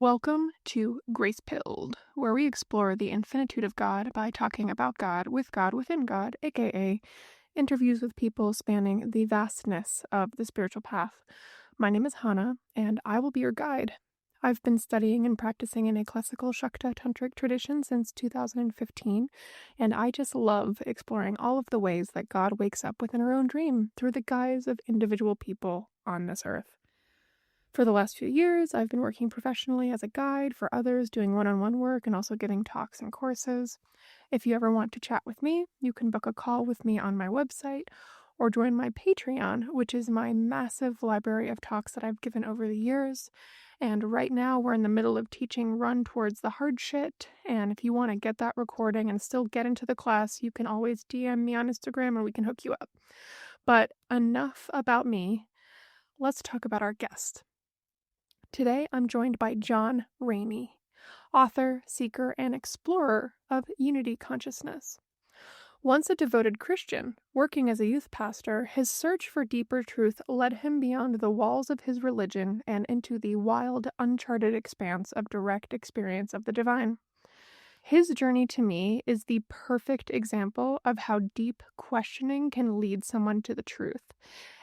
Welcome to Grace Pilled, where we explore the infinitude of God by talking about God, within God, aka interviews with people spanning the vastness of the spiritual path. My name is Hanna, and I will be your guide. I've been studying and practicing in a classical Shakta tantric tradition since 2015, and I just love exploring all of the ways that God wakes up within our own dream through the guise of individual people on this earth. For the last few years, I've been working professionally as a guide for others, doing one-on-one work and also giving talks and courses. If you ever want to chat with me, you can book a call with me on my website or join my Patreon, which is my massive library of talks that I've given over the years. And right now, we're in the middle of teaching Run Towards the Hard Shit. And if you want to get that recording and still get into the class, you can always DM me on Instagram and we can hook you up. But enough about me. Let's talk about our guest. Today, I'm joined by John Rainey, author, seeker, and explorer of unity consciousness. Once a devoted Christian, working as a youth pastor, his search for deeper truth led him beyond the walls of his religion and into the wild, uncharted expanse of direct experience of the divine. His journey to me is the perfect example of how deep questioning can lead someone to the truth.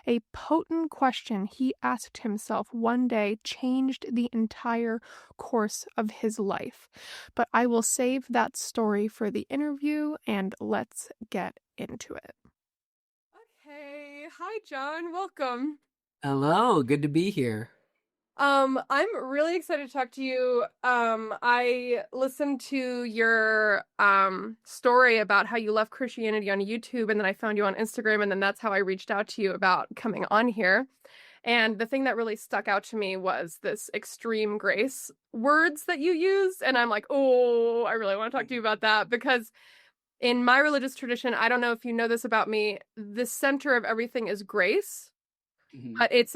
A potent question he asked himself one day changed the entire course of his life. But I will save that story for the interview, and let's get into it. Okay, hi John, welcome. Hello, good to be here. I'm really excited to talk to you. I listened to your story about how you left Christianity on YouTube, and then I found you on Instagram, and then that's how I reached out to you about coming on here. And the thing that really stuck out to me was this extreme grace words that you used, and I'm like, oh, I really want to talk to you about that because in my religious tradition, I don't know if you know this about me, the center of everything is grace. Mhm. But it's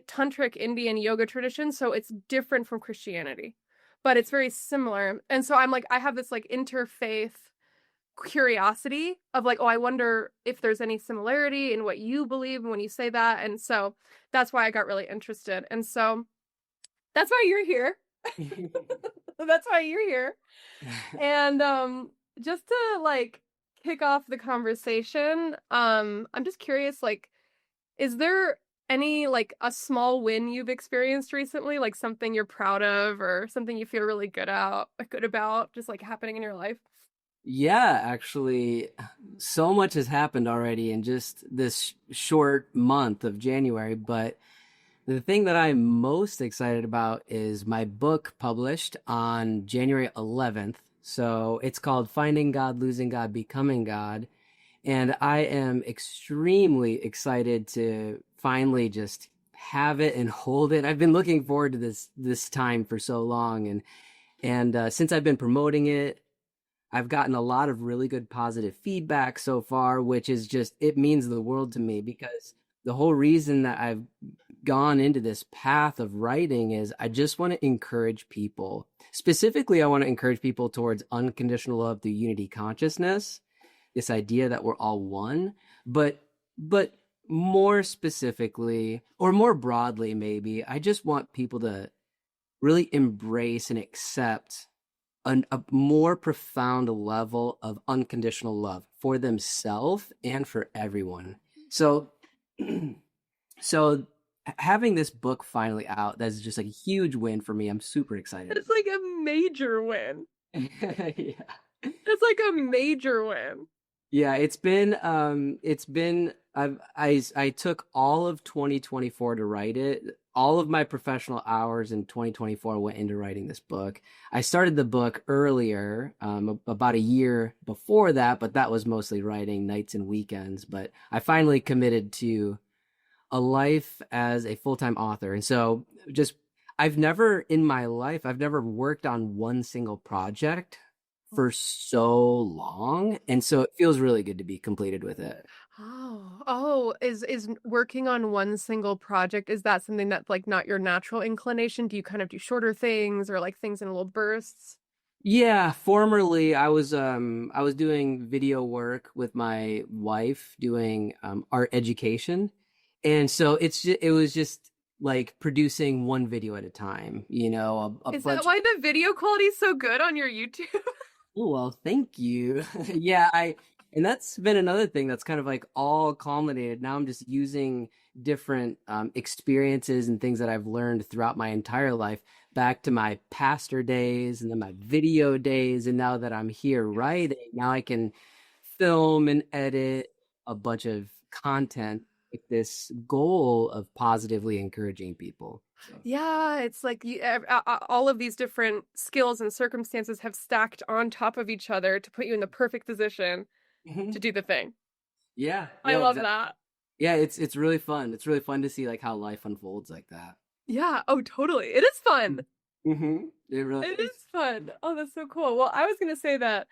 tantric Indian yoga tradition, so it's different from Christianity, but it's very similar. And so I'm like, I have this like interfaith curiosity of like, oh, I wonder if there's any similarity in what you believe when you say that. And so that's why I got really interested. And so that's why you're here. That's why you're here. And just to like kick off the conversation, I'm just curious, like, is there any like a small win you've experienced recently, like something you're proud of or something you feel really good about, just like happening in your life? Yeah, actually, so much has happened already in just this short month of January. But the thing that I'm most excited about is my book published on January 11th. So it's called Finding God, Losing God, Becoming God. And I am extremely excited to finally just have it and hold it. I've been looking forward to this time for so long, and since I've been promoting it, I've gotten a lot of really good positive feedback so far, which is just it means the world to me because the whole reason that I've gone into this path of writing is I just want to encourage people. Specifically, I want to encourage people towards unconditional love through unity consciousness, this idea that we're all one, but more specifically or more broadly maybe, I just want people to really embrace and accept a more profound level of unconditional love for themselves and for everyone. So so having this book finally out, that's just like a huge win for me. I'm super excited. It's like a major win. Yeah. It's like a major win. Yeah, it's been I took all of 2024 to write it. All of my professional hours in 2024 went into writing this book. I started the book earlier, about a year before that, but that was mostly writing nights and weekends. But I finally committed to a life as a full-time author. And so just I've never in my life, I've never worked on one single project for so long. And so it feels really good to be completed with it. Is working on one single project, is that something that's like not your natural inclination? Do you kind of do shorter things or like things in little bursts? Yeah, formerly I was doing video work with my wife doing art education. And so it was just like producing one video at a time, a Is that bunch. why the video quality is so good on your YouTube? Oh, well, thank you. Yeah, and that's been another thing that's kind of like all culminated. Now I'm just using different experiences and things that I've learned throughout my entire life back to my pastor days and then my video days. And now that I'm here writing, now I can film and edit a bunch of content with this goal of positively encouraging people. So. Yeah, it's like all of these different skills and circumstances have stacked on top of each other to put you in the perfect position to Mhm. do the thing. Yeah, I no, love exactly. that. Yeah, it's really fun. It's really fun to see like how life unfolds like that. Yeah, oh, totally. It is fun. It really It is. is fun. Oh, that's so cool. Well, I was gonna say that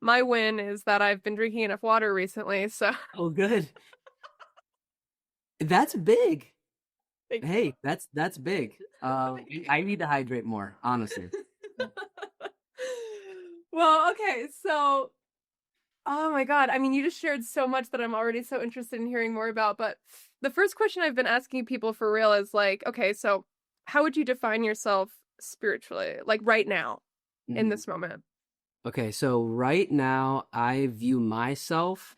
my win is that I've been drinking enough water recently, so Oh, good. That's big. thank you. Hey, that's big. I need to hydrate more, honestly. Well, okay, so oh my God. I mean, you just shared so much that I'm already so interested in hearing more about. But the first question I've been asking people for real is like, okay, so how would you define yourself spiritually, like right now, in Mhm. this moment? Okay, so right now I view myself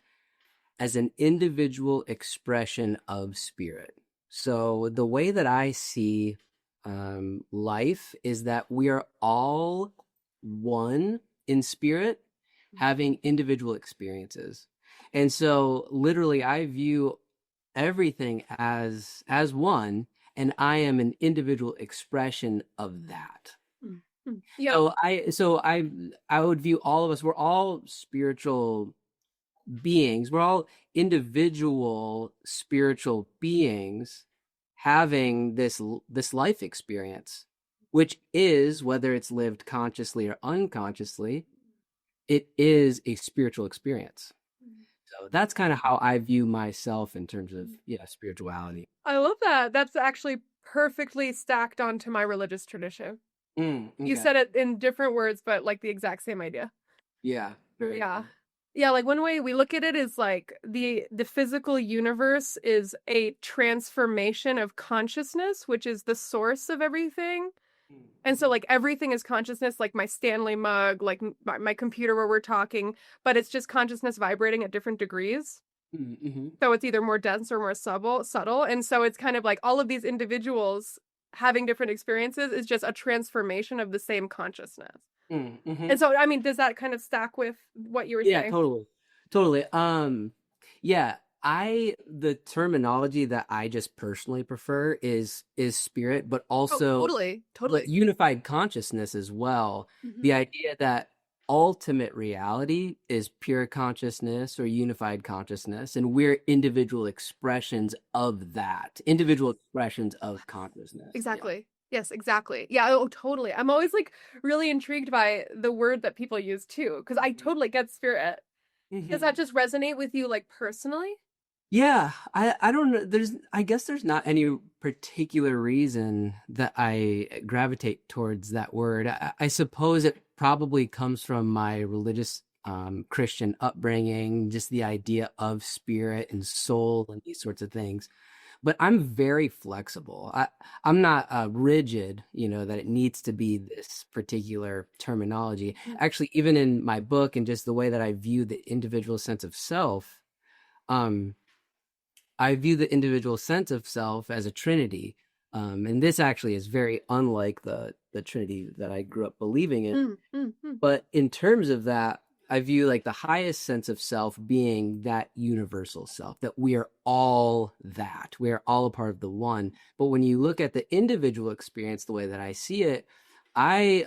as an individual expression of spirit. So the way that I see life is that we are all one in spirit, having individual experiences. And so literally I view everything as one, and I am an individual expression of that. Mm-hmm. Yeah. So I would view all of us, we're all spiritual beings. We're all individual spiritual beings having this life experience, which is, whether it's lived consciously or unconsciously, it is a spiritual experience. So that's kind of how I view myself in terms of, yeah, spirituality. I love that. That's actually perfectly stacked onto my religious tradition. You Okay. said it in different words, but like the exact same idea. Yeah, very Yeah. cool. Yeah, like one way we look at it is like the physical universe is a transformation of consciousness, which is the source of everything. And so like everything is consciousness, like my Stanley mug, like my computer where we're talking, but it's just consciousness vibrating at different degrees. Mm-hmm. So it's either more dense or more subtle. And so it's kind of like all of these individuals having different experiences is just a transformation of the same consciousness. Mm-hmm. And so, I mean, does that kind of stack with what you were Yeah, saying? totally. Totally. Yeah, the terminology that I just personally prefer is spirit, but Oh, also totally. but Totally. unified consciousness as well. Mhm. The idea that ultimate reality is pure consciousness or unified consciousness, and we're individual expressions of that, individual expressions of consciousness. Yeah. Exactly. Yes, exactly. Yeah, oh, totally. I'm always like really intrigued by the word that people use too, because I totally get spirit. Does Mhm. that just resonate with you like personally? Yeah, I don't know. I guess there's not any particular reason that I gravitate towards that word. I suppose it probably comes from my religious Christian upbringing, just the idea of spirit and soul and these sorts of things. But I'm very flexible. I'm not rigid, that it needs to be this particular terminology. Actually, even in my book and just the way that I view the individual sense of self, um, I view the individual sense of self as a trinity. And this actually is very unlike the trinity that I grew up believing in. Mm, mm, mm. But in terms of that, I view like the highest sense of self being that universal self, that we are all that. We are all a part of the one. But when you look at the individual experience, the way that I see it, I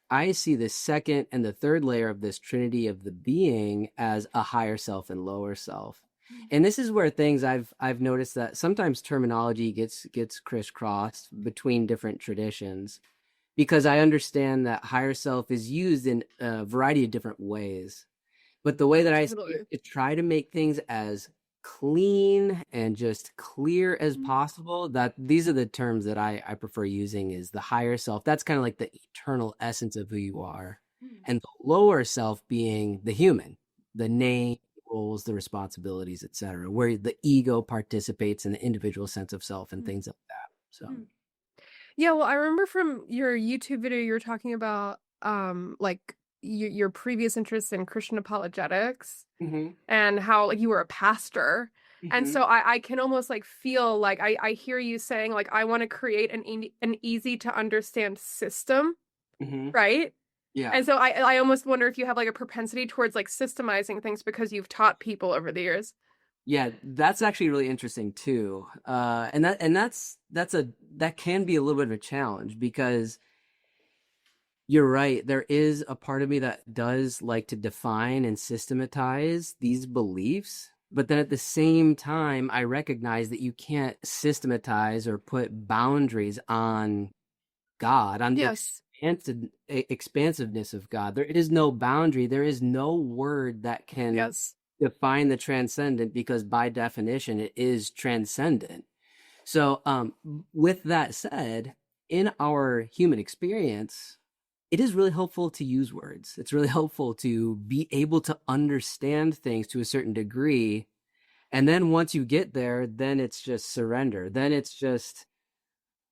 I see the second and the third layer of this trinity of the being as a higher self and lower self. And this is where things I've noticed that sometimes terminology gets crisscrossed between different traditions, because I understand that higher self is used in a variety of different ways. But the way that I see it, Totally. to try to make things as clean and just clear as possible, that these are the terms that I prefer using, is the higher self. That's kind of like the eternal essence of who you are. And the lower self being the human, the name, roles, the responsibilities, etc., where the ego participates in the individual sense of self and things like So, Hmm. Yeah, well, I remember from your YouTube video you were talking about like your previous interest in Christian apologetics hmm and how like you were a pastor. And hmm so I can almost like feel like I hear you saying like I want to create an easy to understand system, hmm right? yeah. And so I almost wonder if you have like a propensity towards like systemizing things because you've taught people over the years. Yeah, that's actually really interesting too. That can be a little bit of a challenge because you're right. There is a part of me that does like to define and systematize these beliefs, but then at the same time, I recognize that you can't systematize or put boundaries on God, on the Yes. expansiveness of God. There is no boundary. There is no word that can Yes. define the transcendent because by definition it is transcendent. So, with that said, in our human experience, it is really helpful to use words. It's really helpful to be able to understand things to a certain degree. And then once you get there, then it's just surrender. Then it's just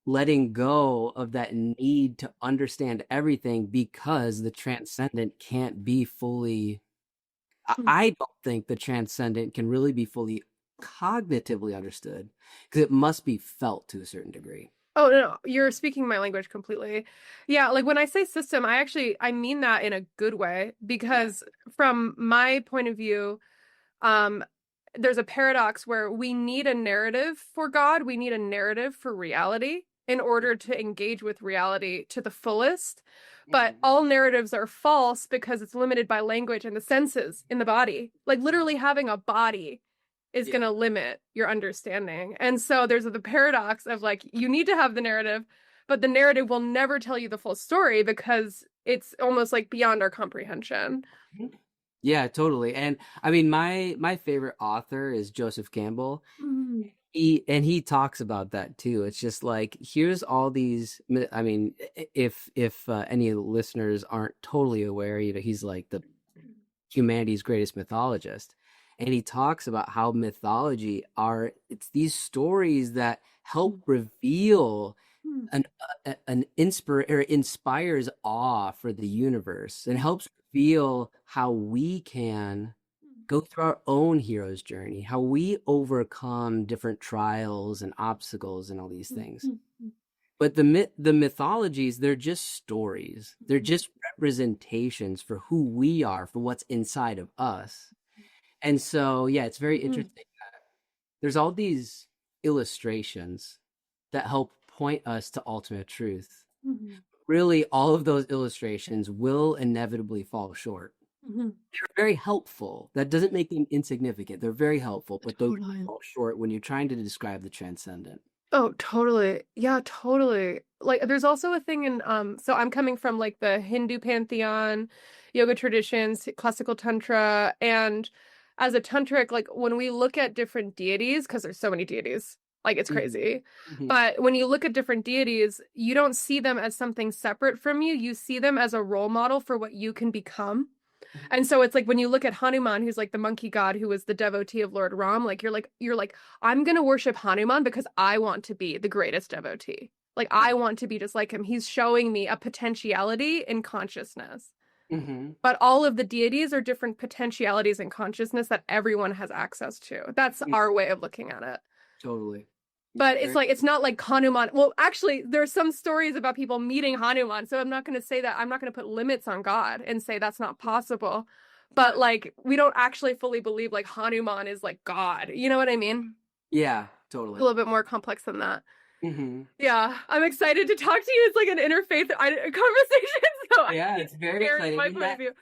letting go of that need to understand everything because the transcendent can't be fully. I don't think the transcendent can really be fully cognitively understood because it must be felt to a certain degree. Oh no, you're speaking my language completely. Yeah, like when I say system, I mean that in a good way Yeah. because from my point of view, um there's a paradox where we need a narrative for God, we need a narrative for reality in order to engage with reality to the fullest. But hmm all narratives are false because it's limited by language and the senses in the body. Like literally having a body is Yeah. going to limit your understanding. And so there's the paradox of like you need to have the narrative, but the narrative will never tell you the full story because it's almost like beyond our comprehension. Mhm. Yeah, totally. And I mean, my favorite author is Joseph Campbell. Mm, He talks about that too. It's just like here's all these. I mean, if any listeners aren't totally aware, he's like the humanity's greatest mythologist, and he talks about how mythology are it's these stories that help mm, reveal mm, an inspires awe for the universe and helps reveal how we can go through our own hero's journey, how we overcome different trials and obstacles and all these mm, things. mm, mm, But the mythologies, they're just stories. They're just representations for who we are, for what's inside of us. And so, yeah, it's very mm, interesting. There's all these illustrations that help point us to ultimate truth. mm, Really, all of those illustrations will inevitably fall short. mm. They're very helpful. That doesn't make them insignificant. They're very helpful, but those Totally. fall short when you're trying to describe the transcendent. Oh, totally. Yeah, totally. Like there's also a thing in so I'm coming from like the Hindu pantheon, yoga traditions, classical tantra, and as a tantric, like when we look at different deities, because there's so many deities, like it's hmm crazy. hmm But when you look at different deities, you don't see them as something separate from you. You see them as a role model for what you can become. And so it's like when you look at Hanuman, who's like the monkey god who was the devotee of Lord Ram, like you're like, I'm gonna worship Hanuman because I want to be the greatest devotee. Like I want to be just like him. He's showing me a potentiality in consciousness. hmm But all of the deities are different potentialities in consciousness that everyone has access to. That's our way of looking at it. Totally. Yeah, But it's very. like it's not like Hanuman. Well, actually, there's some stories about people meeting Hanuman. So I'm not going to say that. I'm not going to put limits on God and say that's not possible. But Right. like we don't actually fully believe like Hanuman is like God. You know what I mean? Yeah, A totally. little bit more complex than that. hmm Yeah, I'm excited to talk to you. It's like an interfaith conversation, so I Yeah, keep it's very sharing exciting. my And point of that, view.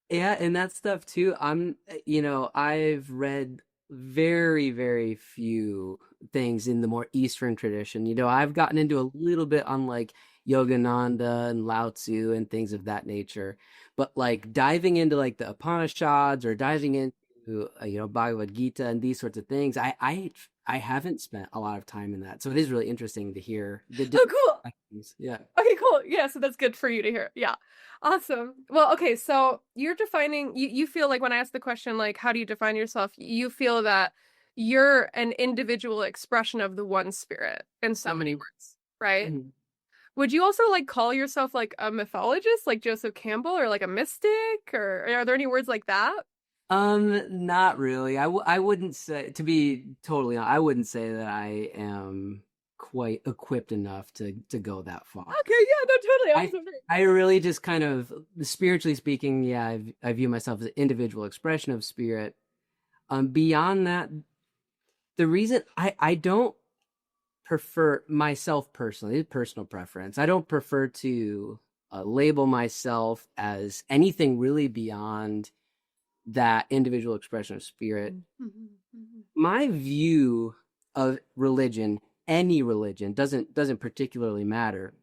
yeah, and that stuff too. I've read very, very few things in the more Eastern tradition. I've gotten into a little bit on like Yogananda and Lao Tzu and things of that nature. But like diving into like the Upanishads or diving into Bhagavad Gita and these sorts of things, I haven't spent a lot of time in that. So it is really interesting to hear the Oh, different cool. perspectives. Yeah. Okay, cool. Yeah, so that's good for you to hear. Yeah. Awesome. Well, okay, so you're defining you feel like when I ask the question like how do you define yourself, you feel that you're an individual expression of the one spirit in so many Mhm. words, right? Mhm. Would you also like call yourself like a mythologist, like Joseph Campbell, or like a mystic, or are there any words like that? Not really. I wouldn't say, to be totally honest, I wouldn't say that I am quite equipped enough to go that far. Okay, yeah, no, totally. I was I wondering. I really just kind of, spiritually speaking, yeah, I view myself as an individual expression of spirit. Beyond that, the reason I don't prefer myself personally, personal preference, I don't prefer to label myself as anything really beyond that individual expression of spirit. Mhm, mhm, My view of religion, any religion, doesn't particularly matter.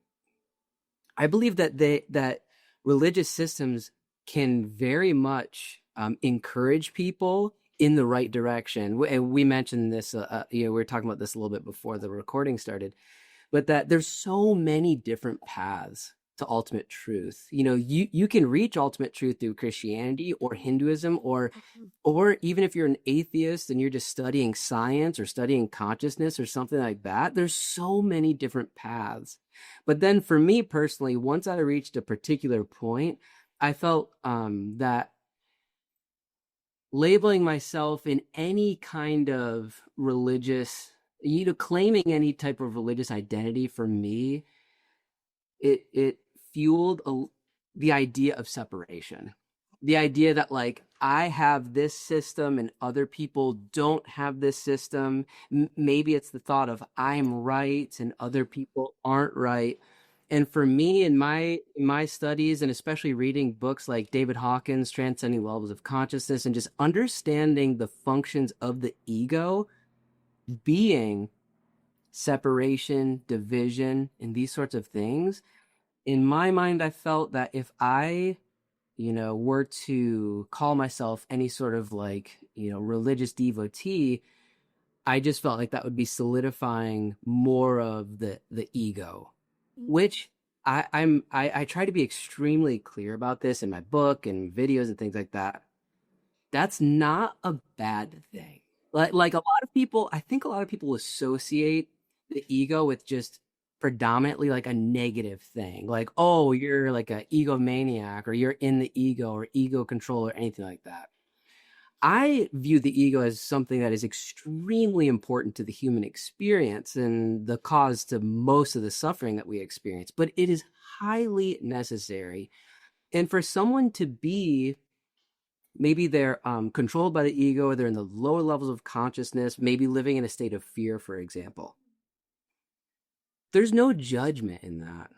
I believe that religious systems can very much encourage people in the right direction. And we mentioned this, we were talking about this a little bit before the recording started, but that there's so many different paths to ultimate truth. You can reach ultimate truth through Christianity or Hinduism, mhm. or even if you're an atheist and you're just studying science or studying consciousness or something like that. There's so many different paths. But then for me personally, once I reached a particular point, I felt that labeling myself in any kind of religious, claiming any type of religious identity, for me, it fueled the idea of separation, the idea that, like, I have this system and other people don't have this system. Maybe it's the thought of I'm right and other people aren't right. And for me, in my studies, and especially reading books like David Hawkins' Transcending Levels of Consciousness, and just understanding the functions of the ego being separation, division, and these sorts of things, in my mind, I felt that if I, were to call myself any sort of, like, religious devotee, I just felt like that would be solidifying more of the ego, which I try to be extremely clear about this in my book and videos and things like that. That's not a bad thing. Like a lot of people, I think a lot of people associate the ego with just predominantly like a negative thing. Like, oh, you're like an egomaniac, or you're in the ego, or ego control, or anything like that. I view the ego as something that is extremely important to the human experience and the cause to most of the suffering that we experience, but it is highly necessary. And for someone to be, maybe they're controlled by the ego, or they're in the lower levels of consciousness, maybe living in a state of fear, for example. There's no judgment in that.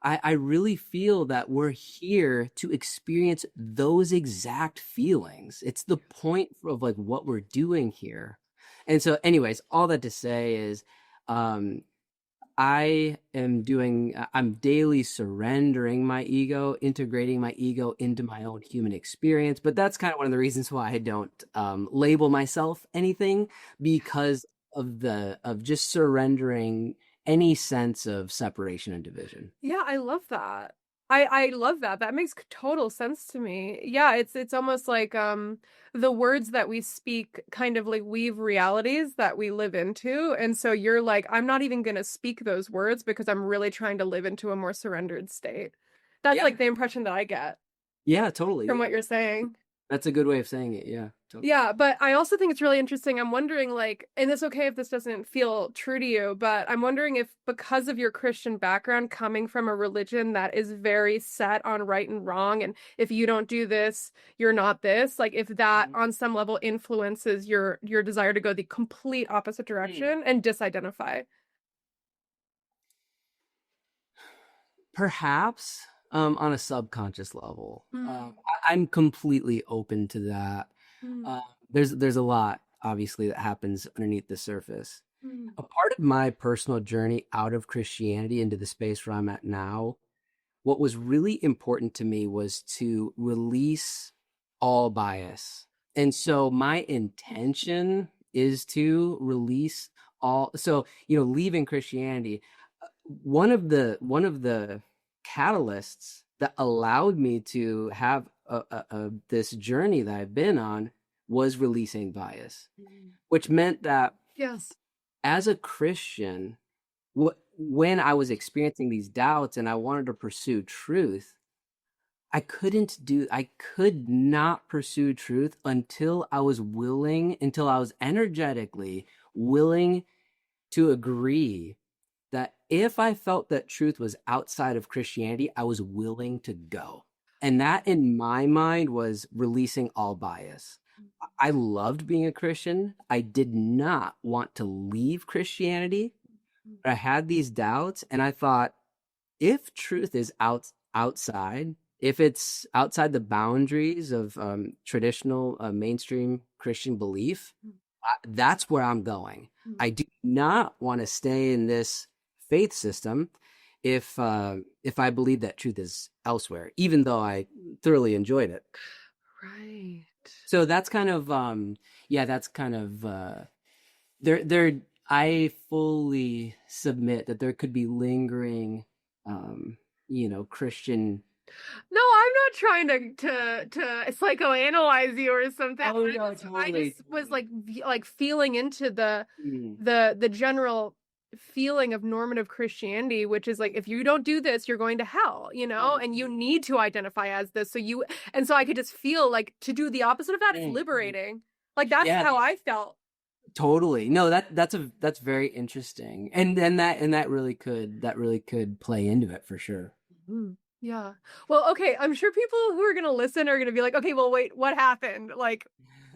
I really feel that we're here to experience those exact feelings. It's the point of, like, what we're doing here. And so, anyways, all that to say is, um, I'm daily surrendering my ego, integrating my ego into my own human experience. But that's kind of one of the reasons why I don't label myself anything, because of just surrendering any sense of separation and division. Yeah, I love that. I love that. That makes total sense to me. Yeah, it's almost like the words that we speak kind of like weave realities that we live into. And so you're like, I'm not even gonna speak those words because I'm really trying to live into a more surrendered state. That's Yeah. like the impression that I get Yeah, totally. from what you're saying. That's a good way of saying it. Yeah, totally. Yeah, but I also think it's really interesting. I'm wondering, like, and it's okay if this doesn't feel true to you, but I'm wondering if, because of your Christian background, coming from a religion that is very set on right and wrong, and if you don't do this, you're not this, like, if that on some level influences your desire to go the complete opposite Mm. direction and disidentify. Perhaps on a subconscious level. Mm, I'm completely open to that. mm, Uh, there's a lot, obviously, that happens underneath the surface. mm, A part of my personal journey out of Christianity into the space where I'm at now, what was really important to me was to release all bias. And so my intention is to release all. So, leaving Christianity, one of the catalysts that allowed me to have this journey that I've been on was releasing bias, which meant that Yes. as a Christian, when I was experiencing these doubts and I wanted to pursue truth, I could not pursue truth until I was energetically willing to agree that if I felt that truth was outside of Christianity, I was willing to go. And that in my mind was releasing all bias. I loved being a Christian. I did not want to leave Christianity. I had these doubts and I thought, if truth is outside, if it's outside the boundaries of traditional mainstream Christian belief, that's where I'm going. I do not want to stay in this faith system if I believe that truth is elsewhere, even though I thoroughly enjoyed it. Right. So that's kind of yeah, that's kind of there I fully submit that there could be lingering Christian. No, I'm not trying to psychoanalyze you or something. Oh I no, I totally, just was totally. like feeling into Mm, the general feeling of normative Christianity, which is like if you don't do this, you're going to hell, mm, and you need to identify as this. So I could just feel like to do the opposite of that is mm. liberating. Like that's Yeah, how I felt. totally. No, that's very interesting. And that really could play into it for sure. Mhm. Yeah. Well, okay, I'm sure people who are going to listen are going to be like, "Okay, well wait, what happened? Like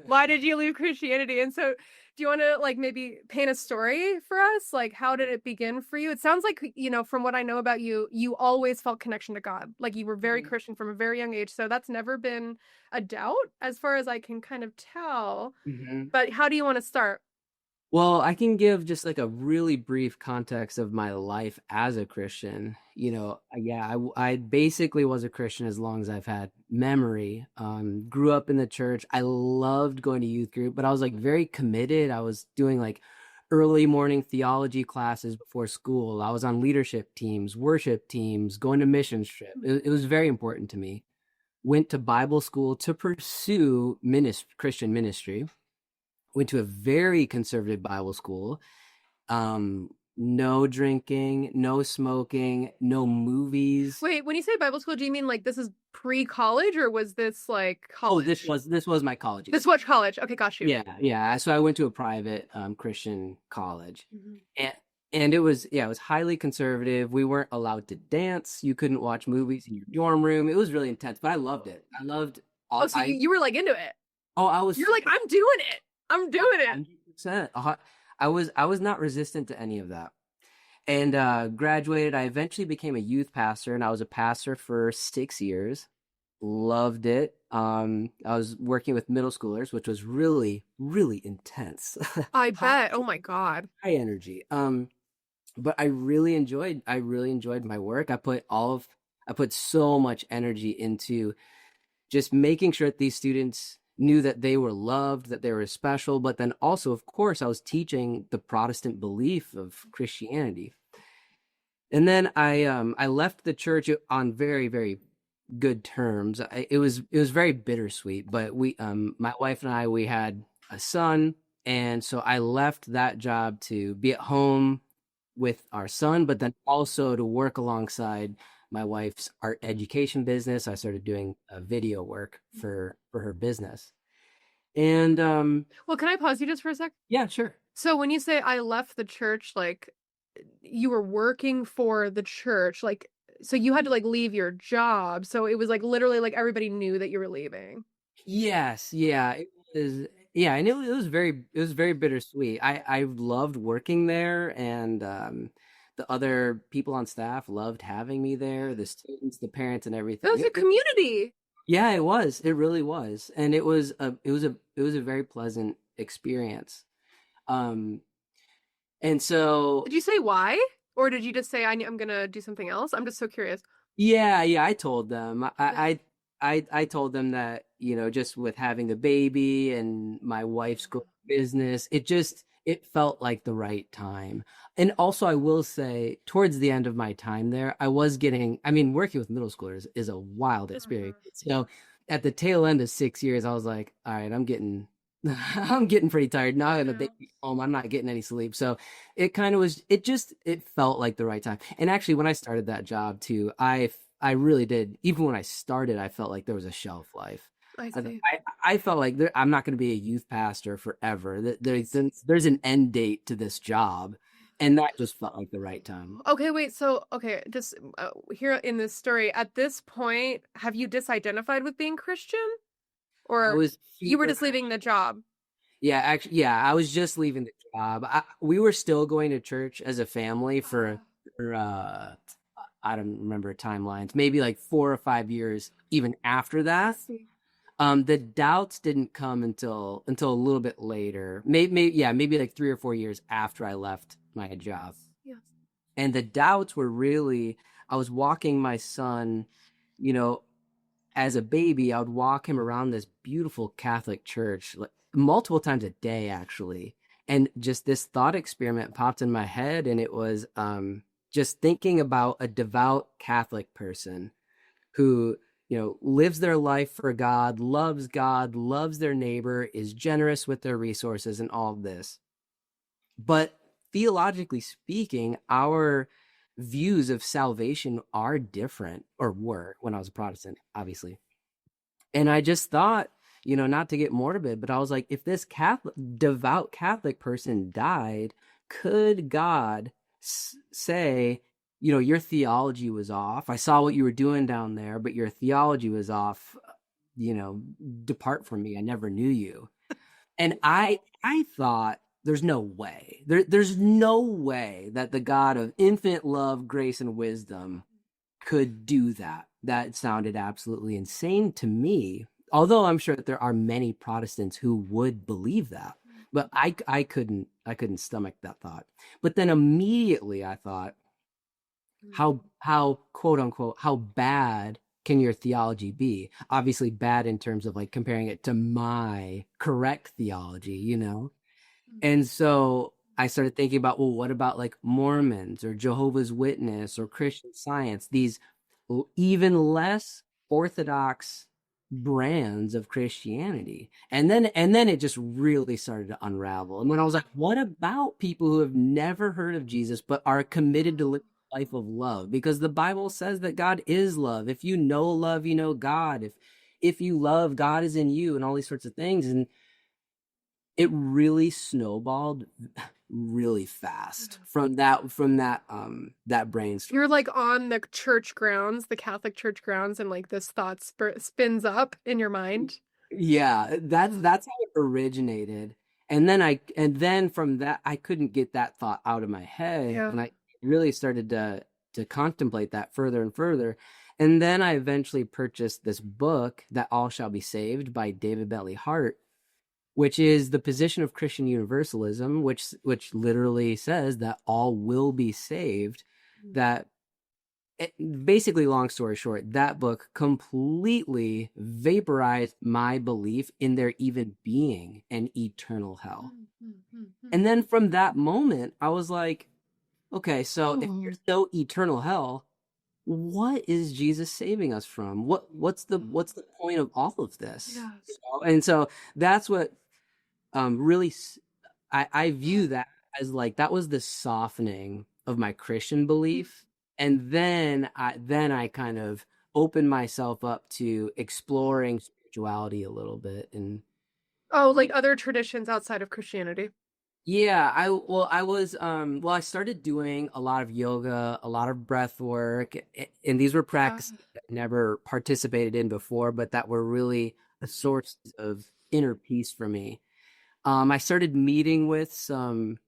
why did you leave Christianity?" And so do you want to like maybe paint a story for us? Like how did it begin for you? It sounds like, from what I know about you, you always felt connection to God. Like you were very Mhm. Christian from a very young age. So that's never been a doubt as far as I can kind of tell. Mhm. But how do you want to start? Well, I can give just like a really brief context of my life as a Christian. Yeah, I basically was a Christian as long as I've had memory. Grew up in the church. I loved going to youth group, but I was like very committed. I was doing like early morning theology classes before school. I was on leadership teams, worship teams, going to missions trip. It was very important to me. Went to Bible school to pursue Christian ministry. Went to a very conservative Bible school. No drinking, no smoking, no movies. Wait, when you say Bible school, do you mean like this is pre-college or was this like Oh, college? this was my college This experience. was college. Okay, got you. Yeah, yeah. So I went to a private Christian college, Mhm. and it was highly conservative. We weren't allowed to dance. You couldn't watch movies in your dorm room. It was really intense, but I loved it. I loved Oh, all so you, I you were like into it. oh I was You're like, I'm doing it. I'm doing it. 100%. I was not resistant to any of that. And graduated. I eventually became a youth pastor, and I was a pastor for 6 years. Loved it. I was working with middle schoolers, which was really, really intense. I high, bet. Oh my God. high energy. But I really enjoyed my work. I put so much energy into just making sure that these students knew that they were loved, that they were special, but then also, of course, I was teaching the Protestant belief of Christianity. And then I left the church on very, very good terms. It was very bittersweet, but we my wife and I, we had a son, and so I left that job to be at home with our son, but then also to work alongside my wife's art education business. I started doing video work for her business. And Well, can I pause you just for a sec? yeah, sure. So when you say I left the church, like you were working for the church, like so you had to like leave your job. So it was like literally like everybody knew that you were leaving. Yes, yeah, it was. Yeah, and it was very bittersweet. I loved working there, and the other people on staff loved having me there, the students, the parents, and It everything. was a community. Yeah, it was. It really was, and it was a very pleasant experience. Um, and so Did you say why? Or did you just say I'm gonna do something else? I'm just so curious. yeah, yeah, I told them. Yeah. I told them that, just with having the baby and my wife's business, it felt like the right time. And also I will say towards the end of my time there, I mean, working with middle schoolers is a wild experience. Mhm. So at the tail end of 6 years, I was like, all right, I'm getting I'm getting pretty tired now. And a Yeah. baby home, I'm not getting any sleep. So it kind of was. It felt like the right time. And actually, when I started that job too, I really did. Even when I started, I felt like there was a shelf life. I I see. I felt like I'm not going to be a youth pastor forever. I see. There's an end date to this job, and that just felt like the right time. Okay, wait. So, okay, just here in this story, at this point, have you disidentified with being Christian, I or was you were super just leaving the job? Yeah, actually, yeah, I was just leaving the job. We were still going to church as a family for I don't remember timelines, maybe like 4 or 5 years even after I that. see. The doubts didn't come until a little bit later. Maybe like 3 or 4 years after I left my job. Yes. Yes. And the doubts were really, I was walking my son, you know, as a baby, I would walk him around this beautiful Catholic church like, multiple times a day, actually. And just this thought experiment popped in my head, and it was just thinking about a devout Catholic person who, lives their life for God, loves their neighbor, is generous with their resources, and all of this. But theologically speaking, our views of salvation are different, or were when I was a Protestant, obviously. And I just thought, not to get morbid, but I was like, if this devout Catholic person died, could God say, your theology was off? I saw what you were doing down there, but your theology was off. You know, depart from me. I never knew you. And I thought there's no way. There's no way that the God of infinite love, grace, and wisdom could do that. That sounded absolutely insane to me. Although I'm sure that there are many Protestants who would believe that, but I couldn't stomach that thought. But then immediately I thought, how quote unquote how bad can your theology be? Obviously bad in terms of like comparing it to my correct theology. And so I started thinking about, well, what about like Mormons or Jehovah's Witness or Christian Science, these even less orthodox brands of Christianity. And then it just really started to unravel. And when I was like, what about people who have never heard of Jesus but are committed to live a life of love? Because the Bible says that God is love. If you know love, you know God. If you love, God is in you, and all these sorts of things. And it really snowballed really fast from that brainstorm. You're like on the church grounds, the Catholic church grounds, and like this thought spins up in your mind. Yeah, that's how it originated. And then from that I couldn't get that thought out of my head, Yeah. and I really started to contemplate that further and further. And then I eventually purchased this book, That All Shall Be Saved by David Bentley Hart, which is the position of Christian universalism, which literally says that all will be saved. That basically, long story short, that book completely vaporized my belief in there even being an eternal hell. And then from that moment, I was like, okay, so if Oh, there's no eternal hell, what is Jesus saving us from? What's the point of all of this? yes. And so that's what really I view that as like that was the softening of my Christian belief. And then I kind of opened myself up to exploring spirituality a little bit. And Oh, like other traditions outside of Christianity. yeah, I started doing a lot of yoga, a lot of breath work, and these were Yeah. practices I never participated in before, but that were really a source of inner peace for me. I started meeting with some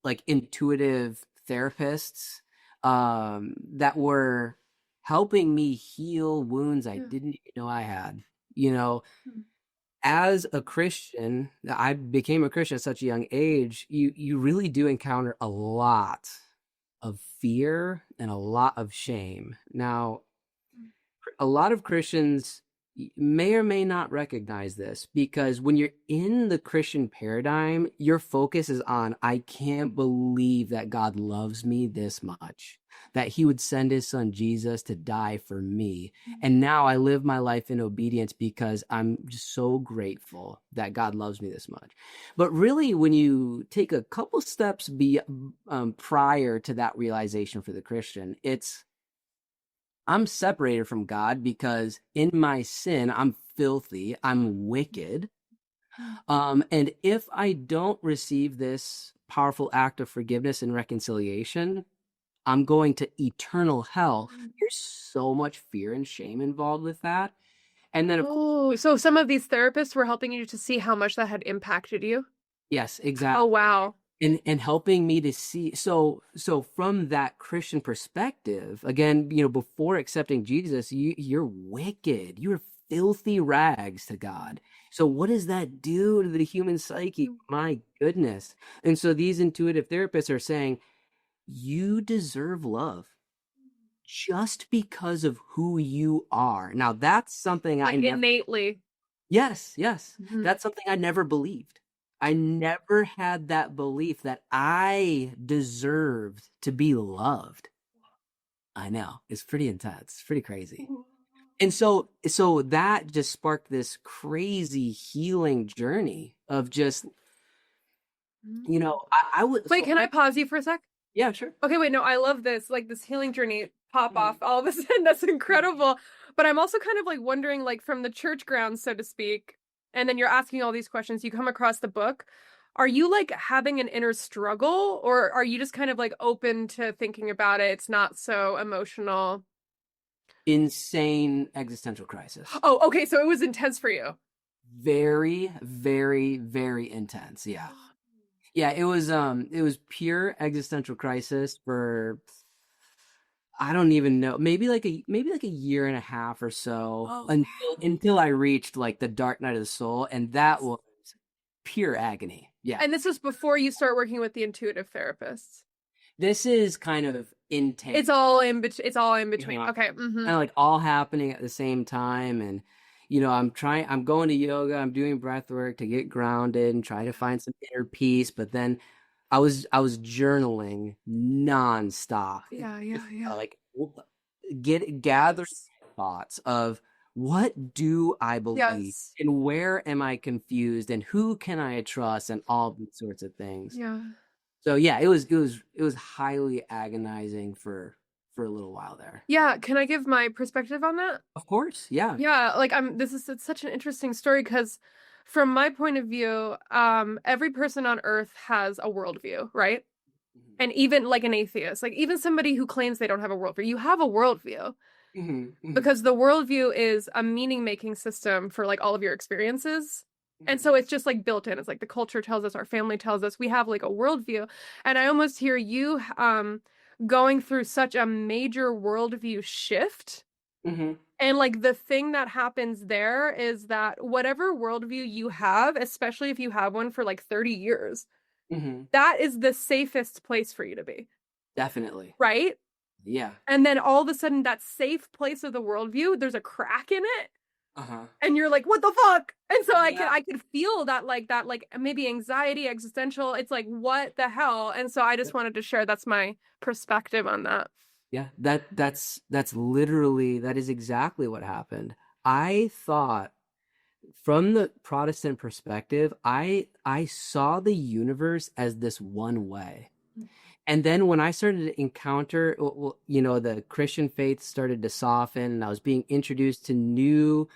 like intuitive therapists that were helping me heal wounds I Yeah. didn't even know I had. You know, as a Christian, I became a Christian at such a young age. You really do encounter a lot of fear and a lot of shame. Now, a lot of Christians may or may not recognize this because when you're in the Christian paradigm, your focus is on, I can't believe that God loves me this much. that he would send his son Jesus to die for me. And now I live my life in obedience because I'm just so grateful that God loves me this much. But really, when you take a couple steps prior to that realization for the Christian, it's I'm separated from God because in my sin, I'm filthy, I'm wicked. And if I don't receive this powerful act of forgiveness and reconciliation, I'm going to eternal hell. There's so much fear and shame involved with that. And then, of course, Oh, so some of these therapists were helping you to see how much that had impacted you? yes, Oh, exactly. wow. And helping me to see so from that Christian perspective, again, before accepting Jesus, you're wicked. You're filthy rags to God. So what does that do to the human psyche? My goodness. And so these intuitive therapists are saying, you deserve love just because of who you are. Now that's something I Like never innately. Yes, yes. Mhm. That's something I never believed. I never had that belief that I deserved to be loved. I know. It's pretty intense. It's pretty crazy. And so that just sparked this crazy healing journey of just, I would Wait, so can I I pause you for a sec? yeah, sure. Okay, wait, no, I love this, like this healing journey pop off Mhm. all of a sudden. That's incredible. But I'm also kind of like wondering, like from the church grounds, so to speak, and then you're asking all these questions, you come across the book. Are you like having an inner struggle, or are you just kind of like open to thinking about it? It's not so emotional. Insane existential crisis. Oh, okay, so it was intense for you. Very, very, very intense. Yeah. Yeah, it was pure existential crisis for I don't even know, maybe like a year and a half or so Oh, until I reached like the dark night of the soul, and that was pure agony. Yeah. and this was before you start working with the intuitive therapists. This is kind of It's intense. all in between. It's all in between. Kind Okay. Mm-hmm. of like all happening at the same time. And I'm going to yoga, I'm doing breath work to get grounded and try to find some inner peace. But then I was journaling nonstop. Yeah, Just, yeah, yeah. like gather thoughts of what do I believe Yes. and where am I confused and who can I trust and all these sorts of things. Yeah. So yeah, it was highly agonizing for a little while there. Yeah, can I give my perspective on that? Of course, yeah. Yeah, like this is it's such an interesting story because from my point of view, every person on earth has a worldview, right? And even like an atheist, like even somebody who claims they don't have a worldview, you have a worldview Hmm. Hmm. because the worldview is a meaning-making system for like all of your experiences. And so it's just like built in. It's like the culture tells us, our family tells us, we have like a worldview. And I almost hear you going through such a major worldview shift. Hmm. And like the thing that happens there is that whatever worldview you have, especially if you have one for like 30 years, Hmm. that is the safest place for you to be, Definitely. right? Yeah. And then all of a sudden, that safe place of the worldview, there's a crack in it. Uh-huh. And you're like, what the fuck? And so I could Yeah. I could feel that like maybe anxiety, existential. It's like, what the hell? And so I just wanted to share that's my perspective on that. Yeah. That's literally that is exactly what happened. I thought from the Protestant perspective, I saw the universe as this one way. And then when I started to encounter, well, the Christian faith started to soften, and I was being introduced to new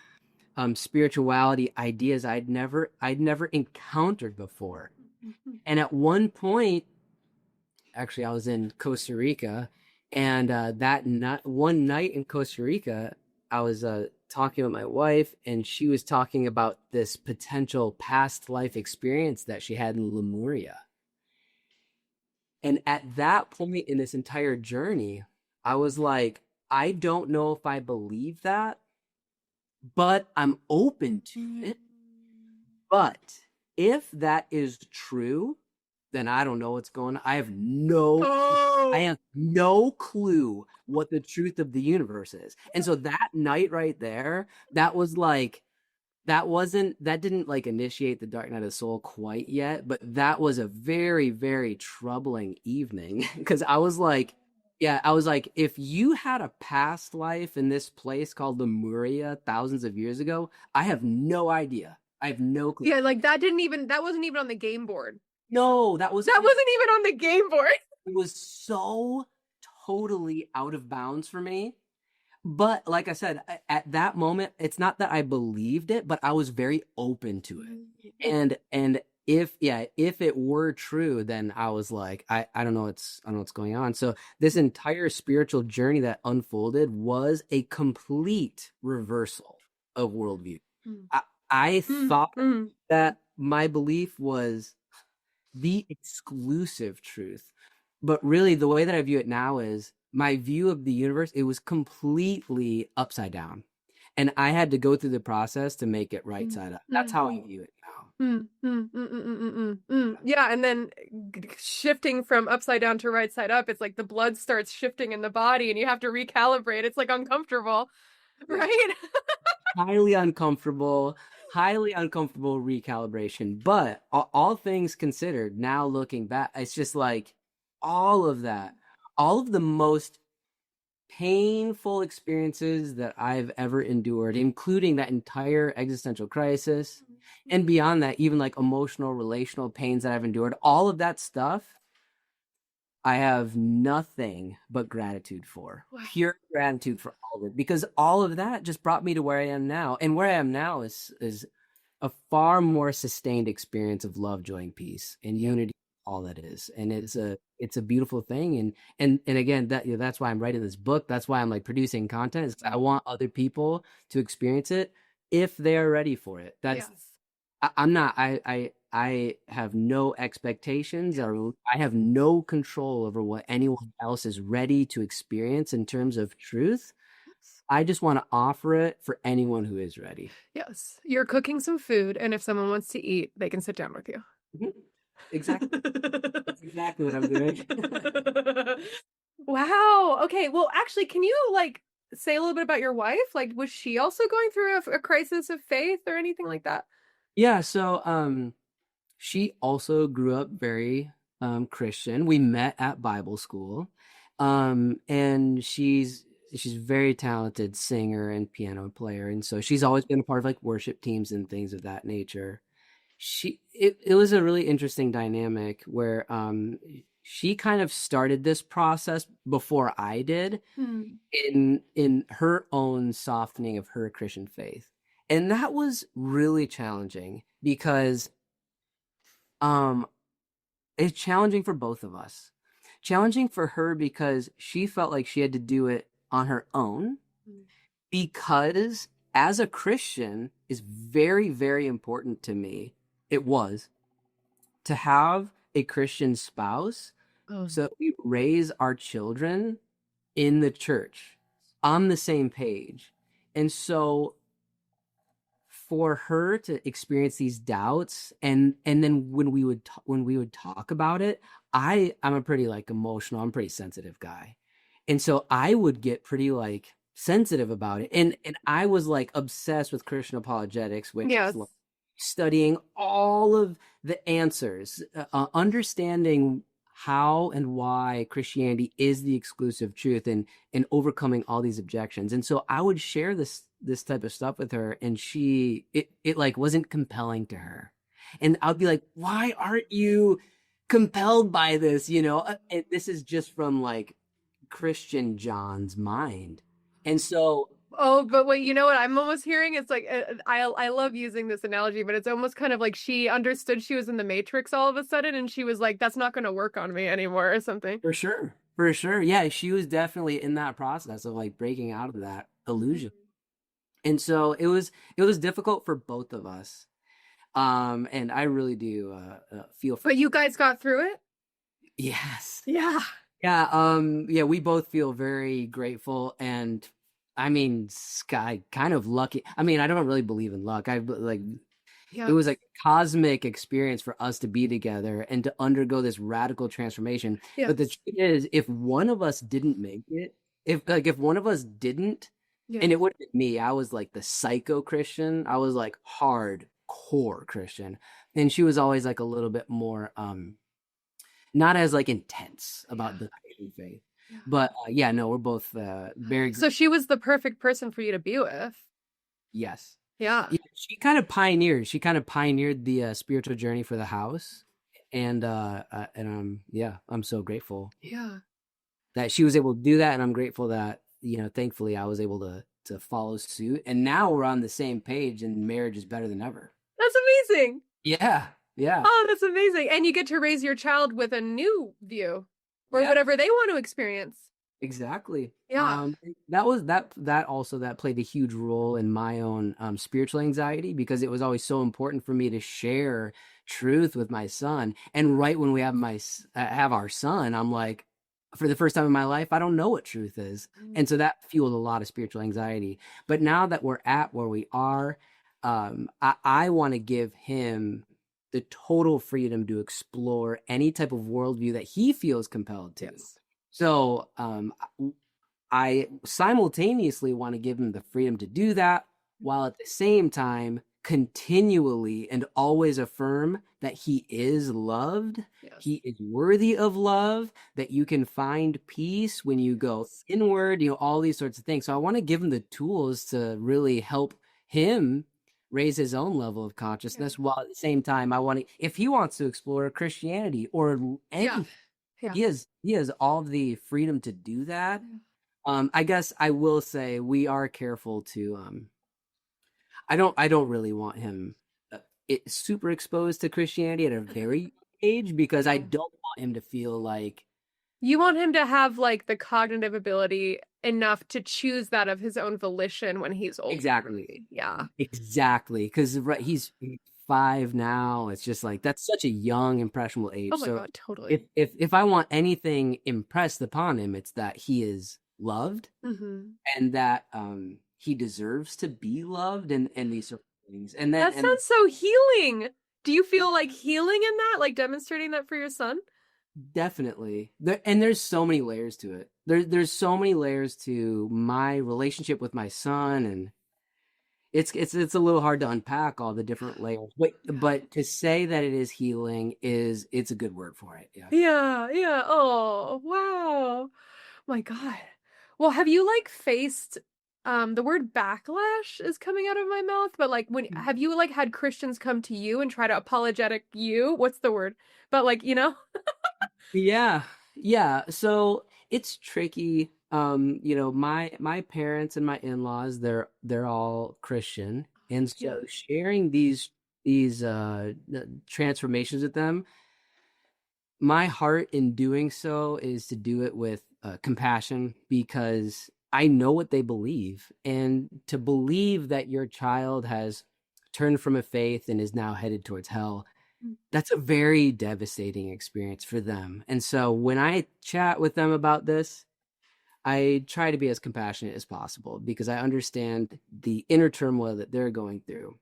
spirituality ideas I'd never encountered before. And at one point, actually, I was in Costa Rica, and one night in Costa Rica, I was talking with my wife, and she was talking about this potential past life experience that she had in Lemuria. And at that point in this entire journey, I was like, I don't know if I believe that, but I'm open to it. But if that is true, then I don't know what's going on. I Oh, have no clue what the truth of the universe is. And so that night right there, that didn't like initiate the Dark Night of the Soul quite yet, but that was a very, very troubling evening because I was like, Yeah, I was like, if you had a past life in this place called Lemuria thousands of years ago, I have no idea. I have no clue. Yeah, like that wasn't even on the game board. No, that was That wasn't even on the game board. it was so totally out of bounds for me. But like I said, at that moment, it's not that I believed it, but I was very open to it. And if it were true, then I was like, I don't know what's going on. So this entire spiritual journey that unfolded was a complete reversal of worldview. Mm. I, I Mm. thought Mm. that my belief was the exclusive truth. But really, the way that I view it now is my view of the universe, it was completely upside down. And I had to go through the process to make it right Mm. side up. That's Mm. how I view it now. Mm, mm, mm, mm, mm, mm, mm. Yeah, and then shifting from upside down to right side up, it's like the blood starts shifting in the body and you have to recalibrate. It's like uncomfortable, Yeah. right? Highly uncomfortable recalibration. But all things considered, now looking back, it's just like all of that, all of the most painful experiences that I've ever endured, including that entire existential crisis. And beyond that, even like emotional, relational pains that I've endured, all of that stuff, I have nothing but gratitude for. Wow. Pure gratitude for all of it. Because all of that just brought me to where I am now. And where I am now is a far more sustained experience of love, joy, and peace and unity, all that is. And it's a beautiful thing. And again, that's why I'm writing this book. That's why I'm like producing content. Is I want other people to experience it if they are ready for it. That's Yes. I'm not I have no expectations or I have no control over what anyone else is ready to experience in terms of truth. I just want to offer it for anyone who is ready. Yes. You're cooking some food, and if someone wants to eat, they can sit down with you. Mhm. Exactly. That's exactly what I'm doing. Wow. Okay. Well, actually, can you like say a little bit about your wife? Like, was she also going through a crisis of faith or anything like that? Yeah, so she also grew up very Christian. We met at Bible school. And she's very talented singer and piano player, and so she's always been a part of like worship teams and things of that nature. It was a really interesting dynamic where she kind of started this process before I did Hmm. in her own softening of her Christian faith. And that was really challenging because um it's challenging for both of us. Challenging for her because she felt like she had to do it on her own because as a Christian is very, very important to me. It was to have a Christian spouse Oh. so that we raise our children in the church on the same page. And so for her to experience these doubts and then when we would talk about it, I'm a pretty like emotional, I'm a pretty sensitive guy. And so I would get pretty like sensitive about it. And I was like obsessed with Christian apologetics, which is Yes. like studying all of the answers, understanding how and why Christianity is the exclusive truth and overcoming all these objections. And so I would share this type of stuff with her and it like wasn't compelling to her. And I'd be like, "Why aren't you compelled by this?" And this is just from like Christian John's mind. And so Oh, but wait, you know what I'm almost hearing? It's like I love using this analogy, but it's almost kind of like she understood she was in the Matrix all of a sudden, and she was like, "That's not going to work on me anymore," or something. for sure, for sure. Yeah, she was definitely in that process of like breaking out of that illusion. And so it was difficult for both of us. And I really do feel for But you guys got through it? yes. Yeah. Yeah, we both feel very grateful and I mean, Sky kind of lucky. I mean, I don't really believe in luck. I like it Yeah. was a cosmic experience for us to be together and to undergo this radical transformation. But the Yes. truth is, if one of us didn't make it, if one of us didn't, Yeah. and it would have been me, I was like the psycho Christian. I was like hardcore Christian. And she was always like a little bit more not as like intense Yeah. about the Christian faith. Yeah. But yeah, no, we're both very So she was the perfect person for you to be with. yes. Yeah. Yeah, she kind of pioneered the spiritual journey for the house, and yeah, I'm so grateful Yeah. that she was able to do that, and I'm grateful that thankfully I was able to follow suit, and now we're on the same page, and marriage is better than ever. That's amazing. Yeah, yeah. Oh, that's amazing. And you get to raise your child with a new view or Yeah. whatever they want to experience. Exactly. Yeah. That played a huge role in my own spiritual anxiety because it was always so important for me to share truth with my son. And right when we have our son, I'm like, for the first time in my life, I don't know what truth is, and so that fueled a lot of spiritual anxiety. But now that we're at where we are, I want to give him the total freedom to explore any type of worldview that he feels compelled to. Yes. So I simultaneously want to give him the freedom to do that while at the same time continually and always affirm that he is loved, Yes. he is worthy of love, that you can find peace when you go Yes. inward, all these sorts of things. So I want to give him the tools to really help him raise his own level of Yeah. consciousness while at the same time I want to if he wants to explore Christianity or Yeah. any Yeah. he has all the freedom to do that. I guess I will say we are careful to I don't really want him super exposed to Christianity at a very age because I Yeah. don't want him to feel like You want him to have like the cognitive ability enough to choose that of his own volition when he's older. exactly Yeah. exactly because he's 5 now. It's just like that's such a young impressionable Oh age. my So God, totally. if I want anything impressed upon him, it's that he is loved Hmm. and that he deserves to be loved and these sort of things. And then That and sounds so healing. Do you feel like healing in that, like demonstrating that for your son? definitely there's so many layers to it. There's so many layers to my relationship with my son, and it's a little hard to unpack all the different layers. But to say that it is healing it's a good word for it. Yeah. Yeah, yeah. Oh, wow. My God. Well, have you like faced the word backlash is coming out of my mouth, but like when have you like had Christians come to you and try to apologetic you? What's the word? But like, Yeah, yeah. So it's tricky. My parents and my in-laws, they're all Christian, and Yeah. so sharing these transformations with them, my heart in doing so is to do it with compassion because I know what they believe, and to believe that your child has turned from a faith and is now headed towards hell, that's a very devastating experience for them. And so when I chat with them about this, I try to be as compassionate as possible because I understand the inner turmoil that they're going through.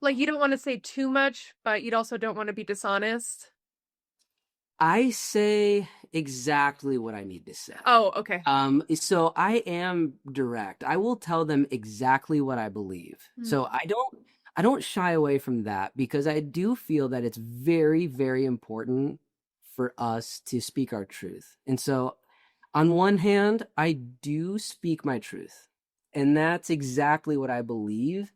Like you don't want to say too much, but you also don't want to be dishonest. I say exactly what I need to say. Oh, okay. So I am direct. I will tell them exactly what I believe. Mm. So I don't shy away from that because I do feel that it's very, very important for us to speak our truth. And so on one hand, I do speak my truth. And that's exactly what I believe.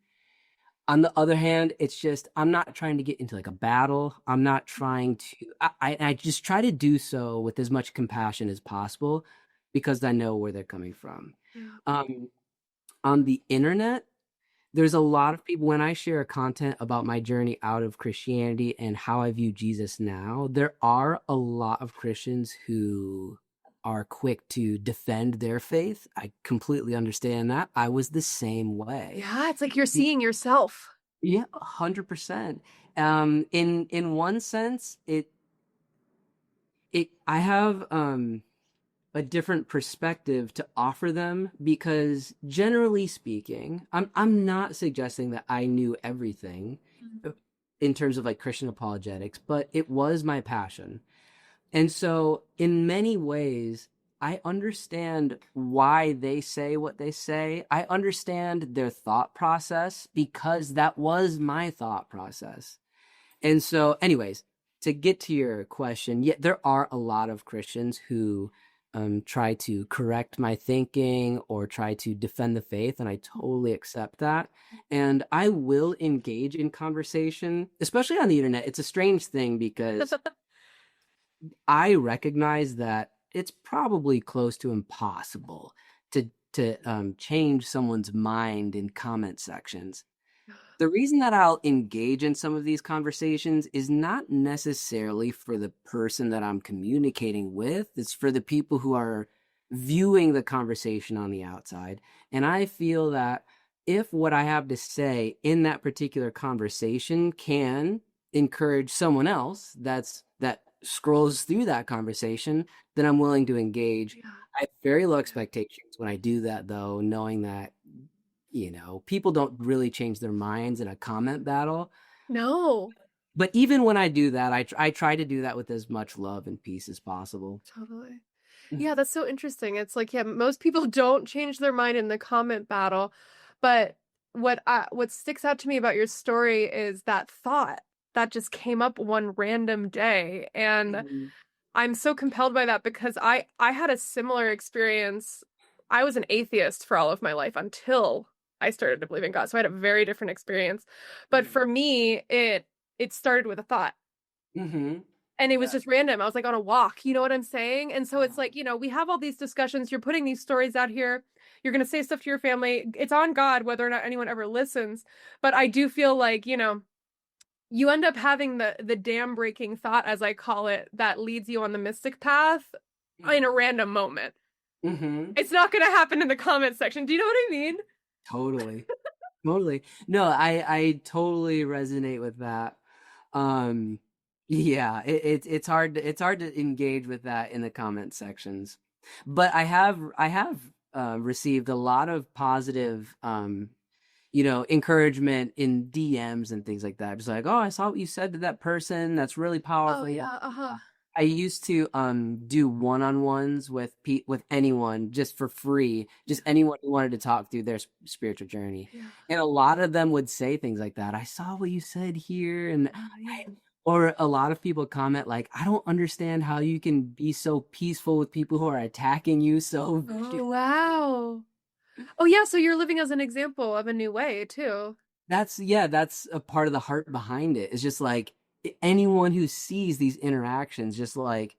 On the other hand, it's just I'm not trying to get into like a battle. I'm not trying to. I just try to do so with as much compassion as possible because I know where they're coming from. Yeah. Um, on the internet, there's a lot of people when I share content about my journey out of Christianity and how I view Jesus now, there are a lot of Christians who are quick to defend their faith. I completely understand that. I was the same way. Yeah, it's like you're seeing yourself. Yeah, 100%. In one sense, it I have a different perspective to offer them because generally speaking, I'm not suggesting that I knew everything in terms of like Christian apologetics, but it was my passion. And so in many ways, I understand why they say what they say. I understand their thought process because that was my thought process. And so, anyways, to get to your question, yeah, there are a lot of Christians who try to correct my thinking or try to defend the faith, and I totally accept that. And I will engage in conversation, especially on the internet. It's a strange thing because I recognize that it's probably close to impossible to change someone's mind in comment sections. The reason that I'll engage in some of these conversations is not necessarily for the person that I'm communicating with, it's for the people who are viewing the conversation on the outside. And I feel that if what I have to say in that particular conversation can encourage someone else that scrolls through that conversation, then I'm willing to engage. Yeah. I have very low expectations when I do that, though, knowing that people don't really change their minds in a comment battle. No. But even when I do that, I try to do that with as much love and peace as possible. Totally. Yeah, that's so interesting. It's like, yeah, most people don't change their mind in the comment battle, but what sticks out to me about your story is that thought that just came up one random day, and Mhm. I'm so compelled by that because I had a similar experience. I was an atheist for all of my life until I started to believe in God. So I had a very different experience. But for me, it started with a thought. Mhm. And it was Yeah. just random. I was like on a walk, you know what I'm saying? And so it's like, we have all these discussions. You're putting these stories out here. You're going to say stuff to your family. It's on God whether or not anyone ever listens. But I do feel like, you end up having the dam breaking thought, as I call it, that leads you on the mystic path in a random moment. Mhm. It's not going to happen in the comment section. Do you know what I mean? Totally. Totally. No, I totally resonate with that. Um, yeah, it's hard to engage with that in the comment sections. But I have received a lot of positive encouragement in DMs and things like that. Just like, oh, I saw what you said to that person. That's really Oh powerful. yeah, uh-huh. I used to do one-on-ones with anyone just for free, just anyone who wanted to talk through their spiritual journey. Yeah. And a lot of them would say things like that. I saw what you said here, and Yeah. or a lot of people comment like, I don't understand how you can be so peaceful with people who are attacking you so Oh wow. Oh yeah, so you're living as an example of a new way too. that's a part of the heart behind it. It's just like anyone who sees these interactions, just like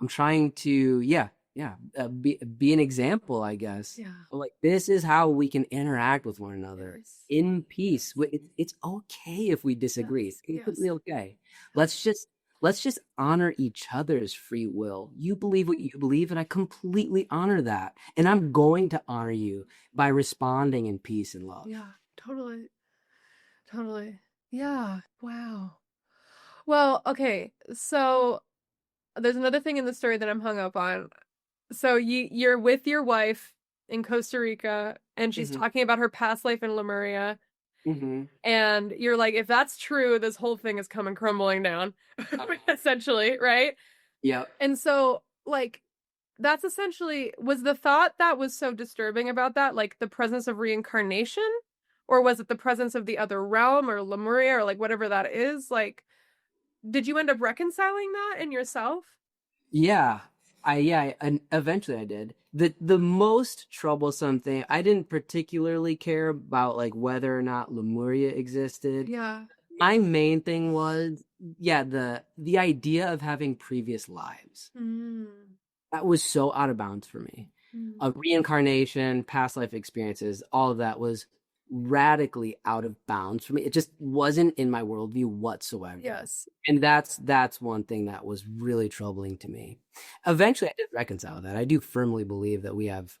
I'm trying to, be an example, I guess. Yeah. Like this is how we can interact with one another Yes. in peace. It's okay if we disagree. Yes. It's completely Yes. okay. Let's just honor each other's free will. You believe what you believe, and I completely honor that. And I'm going to honor you by responding in peace and love. Yeah, totally. Totally. Yeah. Wow. Well, okay. So there's another thing in the story that I'm hung up on. So you're with your wife in Costa Rica and she's Hmm. talking about her past life in Lemuria, Hmm. and you're like, if that's true, this whole thing is coming crumbling down, essentially, right? Yep. And so like that's essentially was the thought that was so disturbing about that, like the presence of reincarnation, or was it the presence of the other realm or Lemuria or like whatever that is? Like, did you end up reconciling that in yourself? Yeah. And eventually I did. The most troublesome thing, I didn't particularly care about like whether or not Lemuria existed. Yeah. My main thing was, yeah, the idea of having previous lives. Mm. That was so out of bounds for me. Mm. Reincarnation, past life experiences, all of that was radically out of bounds for me. It just wasn't in my worldview whatsoever. Yes. And that's one thing that was really troubling to me. Eventually, I did reconcile that. I do firmly believe that we have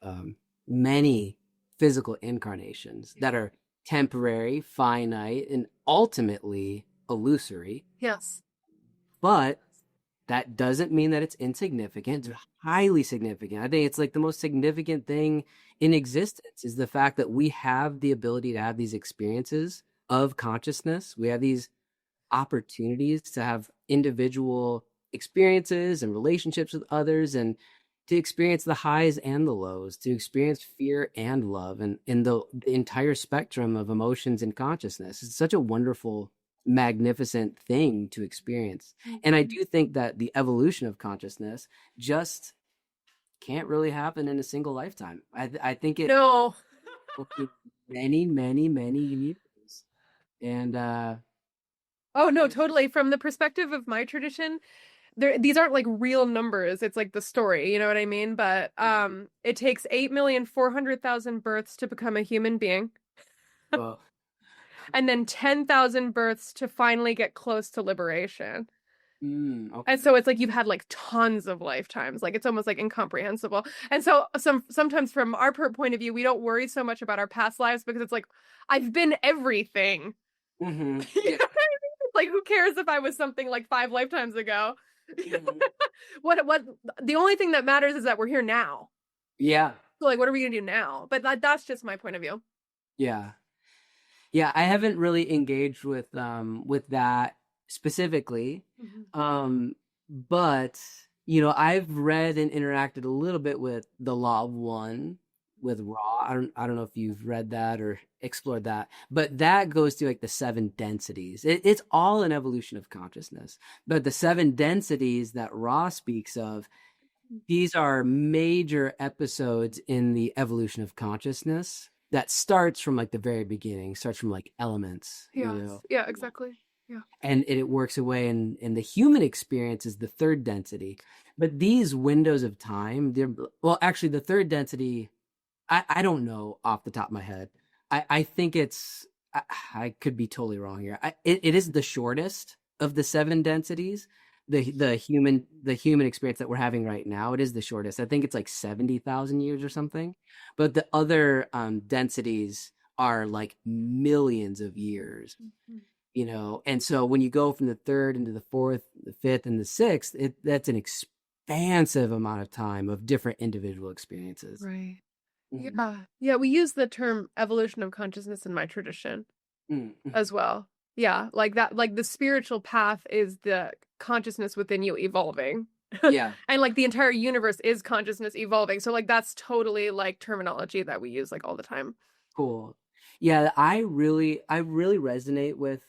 many physical incarnations that are temporary, finite, and ultimately illusory. Yes. But that doesn't mean that it's insignificant. It's highly significant. I think it's like the most significant thing in existence is the fact that we have the ability to have these experiences of consciousness. We have these opportunities to have individual experiences and relationships with others, and to experience the highs and the lows, to experience fear and love, and in the entire spectrum of emotions and consciousness. It's such a wonderful, magnificent thing to experience. And I Mhm. do think that the evolution of consciousness just can't really happen in a single lifetime. I think it No. will be many, many, many years. And Oh no, totally. From the perspective of my tradition, these aren't like real numbers. It's like the story, you know what I mean? But it takes 8,400,000 births to become a human being, well, and then 10,000 births to finally get close to liberation. And okay. so it's like you've had like tons of lifetimes. Like it's almost like incomprehensible. And so sometimes from our point of view, we don't worry so much about our past lives because it's like I've been everything. You know Yeah. what I mean? It's like who cares if I was something like 5 lifetimes ago? Mhm. What the only thing that matters is that we're here now. Yeah. So like what are we gonna do now? But that's just my point of view. Yeah. Yeah, I haven't really engaged with that specifically. Mhm. Um but I've read and interacted a little bit with The Law of One with Raw. I don't know if you've read that or explored that, but that goes to like the seven densities. It's all an evolution of consciousness. But the seven densities that Raw speaks of, these are major episodes in the evolution of consciousness that starts from like the very beginning, starts from like elements, Yes. Yeah, exactly. Yeah. and it works away in the human experience is the third density. But these windows of time, they're well, actually the third density, I don't know off the top of my head. I think I could be totally wrong here. It is the shortest of the seven densities. The human experience that we're having right now, it is the shortest. I think it's like 70,000 years or something. But the other densities are like millions of years, Mhm. and so when you go from the third into the fourth, the fifth, and the sixth, that's an expansive amount of time of different individual experiences. Right. Mhm. Yeah. Yeah, we use the term evolution of consciousness in my tradition Mm, mhm. as well. Yeah, like that, like the spiritual path is the consciousness within you evolving. Yeah, And like the entire universe is consciousness evolving. So like that's totally like terminology that we use like all the time. cool. Yeah, I really resonate with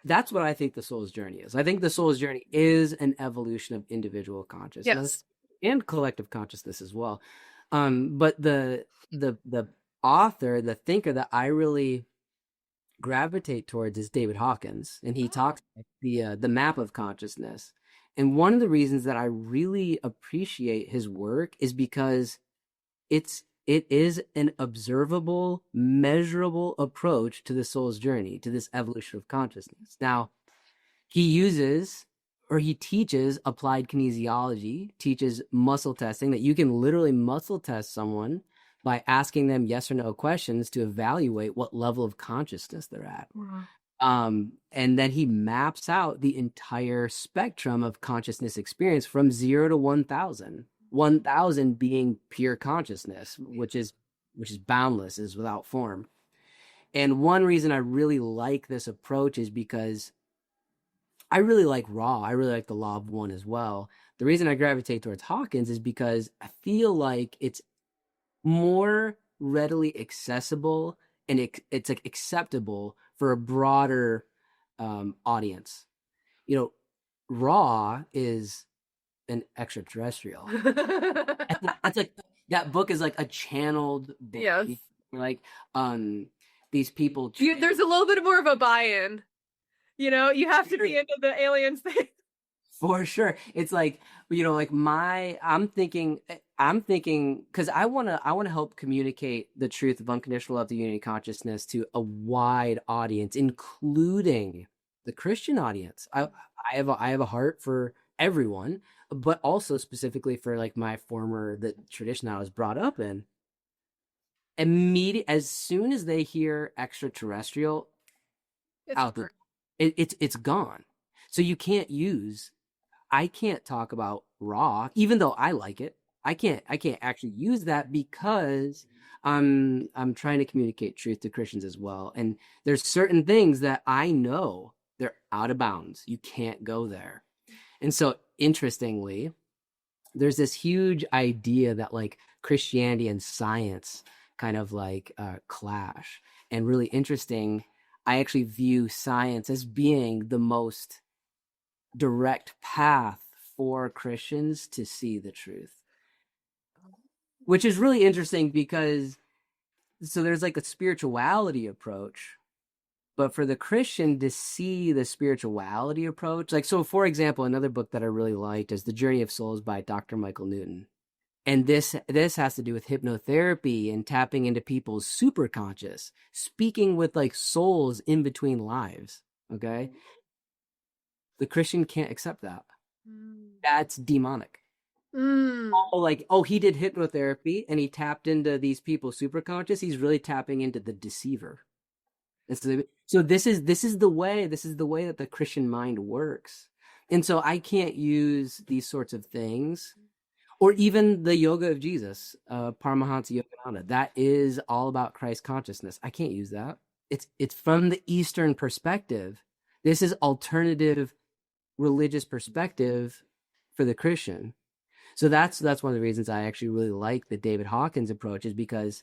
that's what I think the soul's journey is. I think the soul's journey is an evolution of individual consciousness Yes. and collective consciousness as well. But the author, the thinker that I really gravitate towards is David Hawkins, and he Oh. talks about the map of consciousness. And one of the reasons that I really appreciate his work is because it is an observable, measurable approach to the soul's journey, to this evolution of consciousness. Now, he uses or he teaches applied kinesiology, teaches muscle testing, that you can literally muscle test someone by asking them yes or no questions to evaluate what level of consciousness they're at. Wow. And then he maps out the entire spectrum of consciousness experience from 0 to 1,000. 1,000 being pure consciousness, which is boundless, is without form. And one reason I really like this approach is because I really like Raw. I really like the Law of One as well. The reason I gravitate towards Hawkins is because I feel like it's more readily accessible, and it's like acceptable for a broader audience. You know, Raw is an extraterrestrial. That's like that book is like a channeled book. Yes. Like um these people There's a little bit more of a buy-in. You know, you have to be into the aliens thing. for sure. It's like, like I'm thinking because I want to help communicate the truth of unconditional love, the unity consciousness to a wide audience, including the Christian audience. I have a heart for everyone, but also specifically for like the tradition I was brought up in. As soon as they hear extraterrestrial, It's out the over. it's gone. So I can't talk about Raw, even though I like it. I can't actually use that because I'm trying to communicate truth to Christians as well. And there's certain things that I know they're out of bounds. You can't go there. And so interestingly, there's this huge idea that like Christianity and science kind of like clash. And really interesting, I actually view science as being the most direct path for Christians to see the truth. which is really interesting because so there's like a spirituality approach, but for the Christian to see the spirituality approach, like, so for example, another book that I really liked is The Journey of Souls by Dr. Michael Newton. And this has to do with hypnotherapy and tapping into people's superconscious, speaking with like souls in between lives. Okay. The Christian can't accept that. Mm. That's demonic. Mm. Oh, like, oh, he did hypnotherapy and he tapped into these people's superconscious. He's really tapping into the deceiver. So this is the way that the Christian mind works. And so I can't use these sorts of things, or even the yoga of Jesus, Paramahansa Yogananda. That is all about Christ consciousness. I can't use that. It's from the Eastern perspective. This is alternative religious perspective for the Christian. So that's one of the reasons I actually really like the David Hawkins approach, is because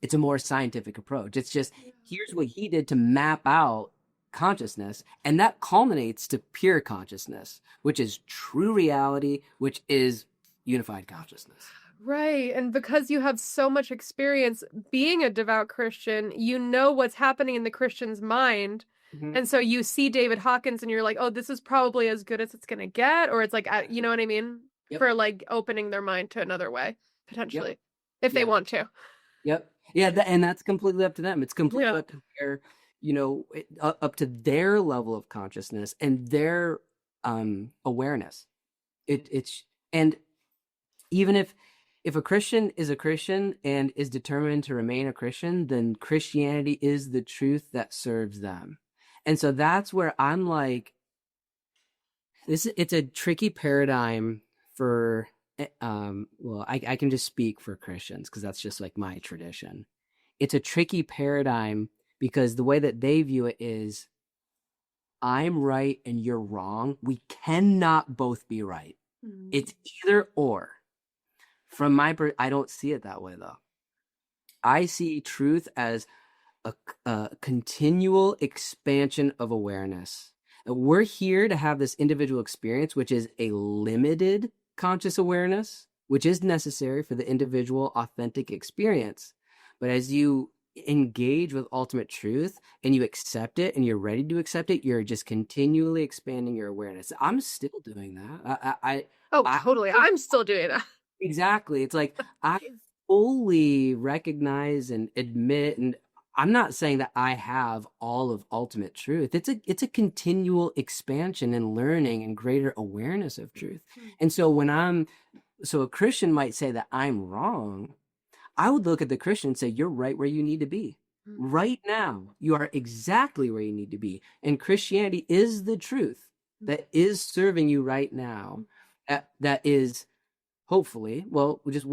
it's a more scientific approach. It's just, here's what he did to map out consciousness, and that culminates to pure consciousness, which is true reality, which is unified consciousness. Right. And because you have so much experience being a devout Christian, you know what's happening in the Christian's mind. Mhm. And so you see David Hawkins and you're like, oh, this is probably as good as it's going to get. Or it's like, you know what I mean? Yep. For like opening their mind to another way, potentially, Yep. if they Yeah. want to. Yep. Yeah. And that's completely up to them. It's completely Yeah. up to their, up to their level of consciousness and their awareness. It's and even if a Christian is a Christian and is determined to remain a Christian, then Christianity is the truth that serves them. And so that's where I'm like, it's a tricky paradigm for well, I can just speak for Christians because that's just like my tradition. It's a tricky paradigm because the way that they view it is, I'm right and you're wrong. We cannot both be right. Mm. It's either or. I don't see it that way though. I see truth as a continual expansion of awareness. We're here to have this individual experience, which is a limited conscious awareness, which is necessary for the individual authentic experience. But as you engage with ultimate truth and you accept it and you're ready to accept it, you're just continually expanding your awareness. I'm still doing that. Oh, I totally. I'm still doing that. Exactly. It's like I fully recognize and admit, and I'm not saying that I have all of ultimate truth. It's a continual expansion and learning and greater awareness of truth. And so so a Christian might say that I'm wrong. I would look at the Christian and say, you're right where you need to be. Right now, you are exactly where you need to be. And Christianity is the truth that is serving you right now. That is hopefully, well, just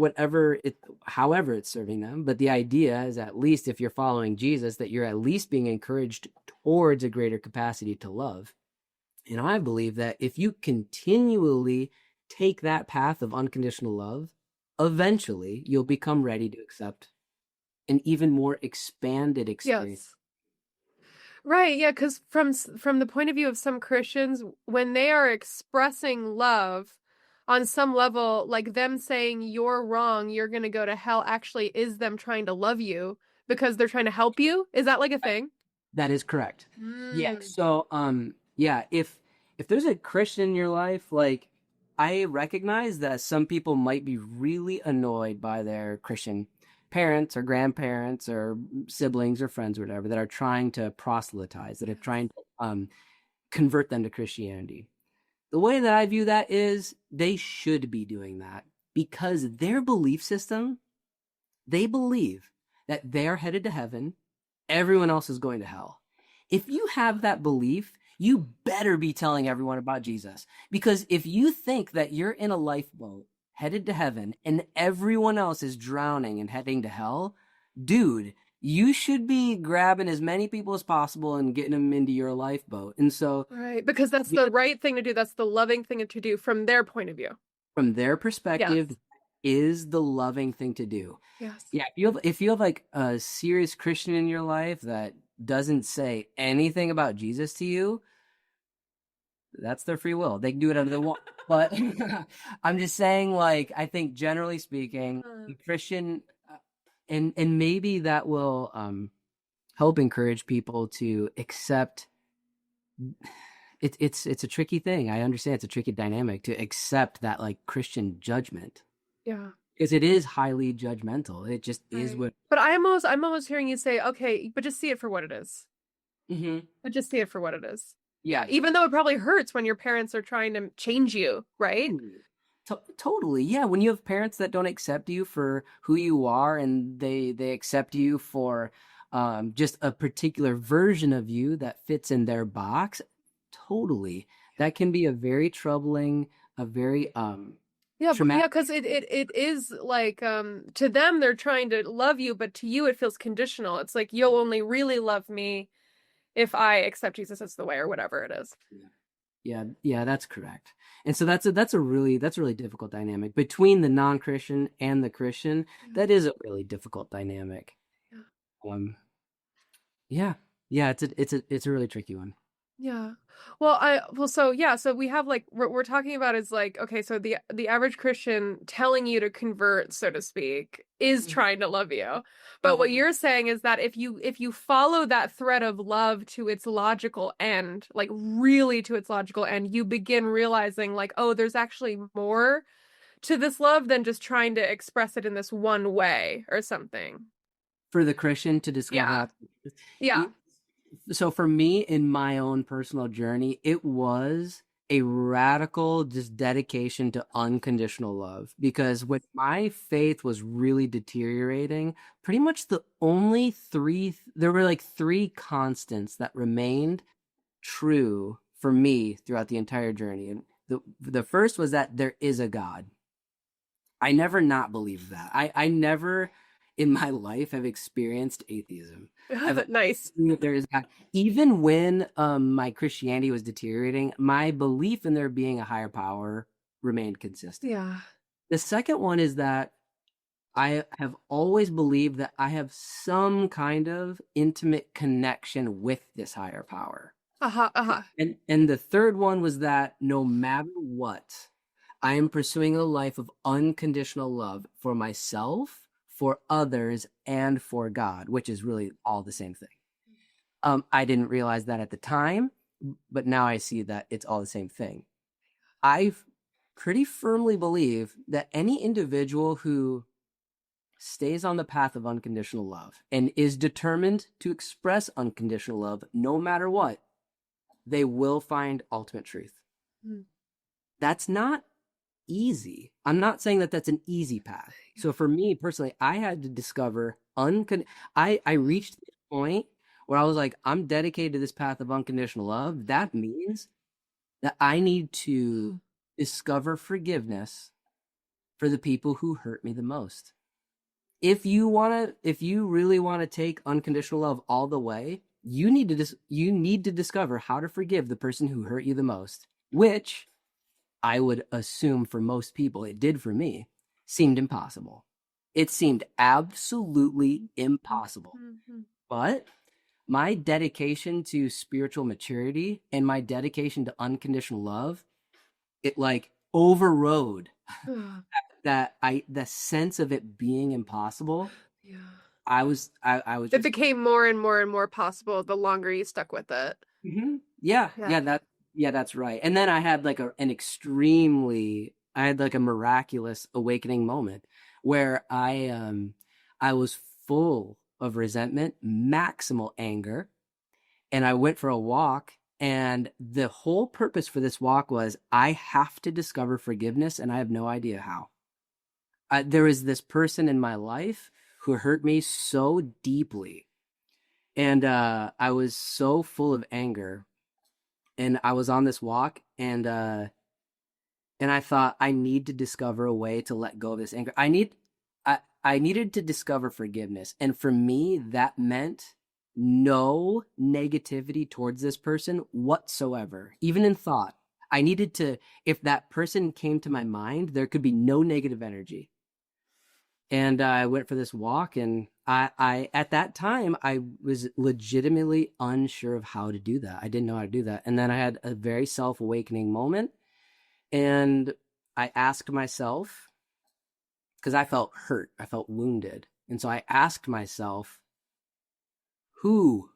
however it's serving them. But the idea is, at least if you're following Jesus, that you're at least being encouraged towards a greater capacity to love. And I believe that if you continually take that path of unconditional love, eventually you'll become ready to accept an even more expanded experience. Yes. Right, yeah, because from the point of view of some Christians, when they are expressing love on some level, like them saying you're wrong, you're gonna go to hell, actually is them trying to love you because they're trying to help you. Is that like a thing? That is correct. Yeah. Mm. So, yeah, if there's a Christian in your life, like, I recognize that some people might be really annoyed by their Christian parents or grandparents or siblings or friends or whatever that are trying to proselytize, that are trying to convert them to Christianity. The way that I view that is they should be doing that because their belief system, they believe that they're headed to heaven, everyone else is going to hell. If you have that belief, you better be telling everyone about Jesus. Because if you think that you're in a lifeboat headed to heaven and everyone else is drowning and heading to hell, dude, you should be grabbing as many people as possible and getting them into your lifeboat. And so, Right, because that's the right thing to do. That's the loving thing to do from their point of view. from their perspective, Yes. is the loving thing to do. Yes. Yeah, if you have like a serious Christian in your life that doesn't say anything about Jesus to you, That's their free will. They can do whatever they want. But I'm just saying, like, I think generally speaking, Christian, and maybe that will help encourage people to accept. It's a tricky thing. I understand it's a tricky dynamic to accept that like Christian judgment Yeah. because it is highly judgmental. It just is Right. what. But I'm almost hearing you say, okay, but just see it for what it is. Mhm. But just see it for what it is. Yeah. Yeah. Even though it probably hurts when your parents are trying to change you, right? Totally. Totally. Yeah, when you have parents that don't accept you for who you are and they accept you for just a particular version of you that fits in their box, totally. That can be a very troubling, a very Yeah, yeah, traumatic. because it is like to them they're trying to love you, but to you it feels conditional. It's like you'll only really love me if I accept Jesus as the way or whatever it is. Yeah, yeah, that's correct. And so that's a really difficult dynamic between the non-Christian and the Christian. Yeah. That is a really difficult dynamic. Yeah. Um, yeah, yeah, it's a really tricky one. Yeah. So we have like what we're talking about is like, okay, so the average Christian telling you to convert, so to speak, is trying to love you. But what Mhm. you're saying is that if you follow that thread of love to its logical end, like really to its logical end, you begin realizing like, oh, there's actually more to this love than just trying to express it in this one way or something. For the Christian to discover Yeah. how. Yeah. E- so for me in my own personal journey, it was a radical just dedication to unconditional love because when my faith was really deteriorating, pretty much the only three there were like three constants that remained true for me throughout the entire journey. And the first was that there is a God. I never not believed that. I never in my life have experienced atheism. I've Nice. seen that there is God. Even when my Christianity was deteriorating, my belief in there being a higher power remained consistent. Yeah. The second one is that I have always believed that I have some kind of intimate connection with this higher power. Uh-huh. Uh-huh. And the third one was that no matter what, I am pursuing a life of unconditional love for myself, for others, and for God, which is really all the same thing. I didn't realize that at the time, but now I see that it's all the same thing. I pretty firmly believe that any individual who stays on the path of unconditional love and is determined to express unconditional love no matter what, they will find ultimate truth. Mm. That's not easy. I'm not saying that that's an easy path. So for me personally, I had to discover I reached this point where I was like, I'm dedicated to this path of unconditional love. That means that I need to discover forgiveness for the people who hurt me the most. If you really want to take unconditional love all the way, you need to discover how to forgive the person who hurt you the most, which I would assume for most people, it did for me, seemed impossible. It seemed absolutely impossible. Mhm. But my dedication to spiritual maturity and my dedication to unconditional love, it like overrode the sense of it being impossible. Yeah. I was It just. became more and more and more possible the longer you stuck with it. Yeah, Yeah. yeah, that's right. And then I had like I had like a miraculous awakening moment where I was full of resentment, maximal anger, and I went for a walk. And the whole purpose for this walk was I have to discover forgiveness, and I have no idea how. There was this person in my life who hurt me so deeply, and I was so full of anger, and I was on this walk, and I thought I need to discover a way to let go of this anger. I needed to discover forgiveness, and for me that meant no negativity towards this person whatsoever, even in thought. I needed to, if that person came to my mind, there could be no negative energy. And I went for this walk, and I at that time I was legitimately unsure of how to do that. I didn't know how to do that. And then I had a very self-awakening moment, and I asked myself, because I felt hurt, I felt wounded. And so I asked myself, who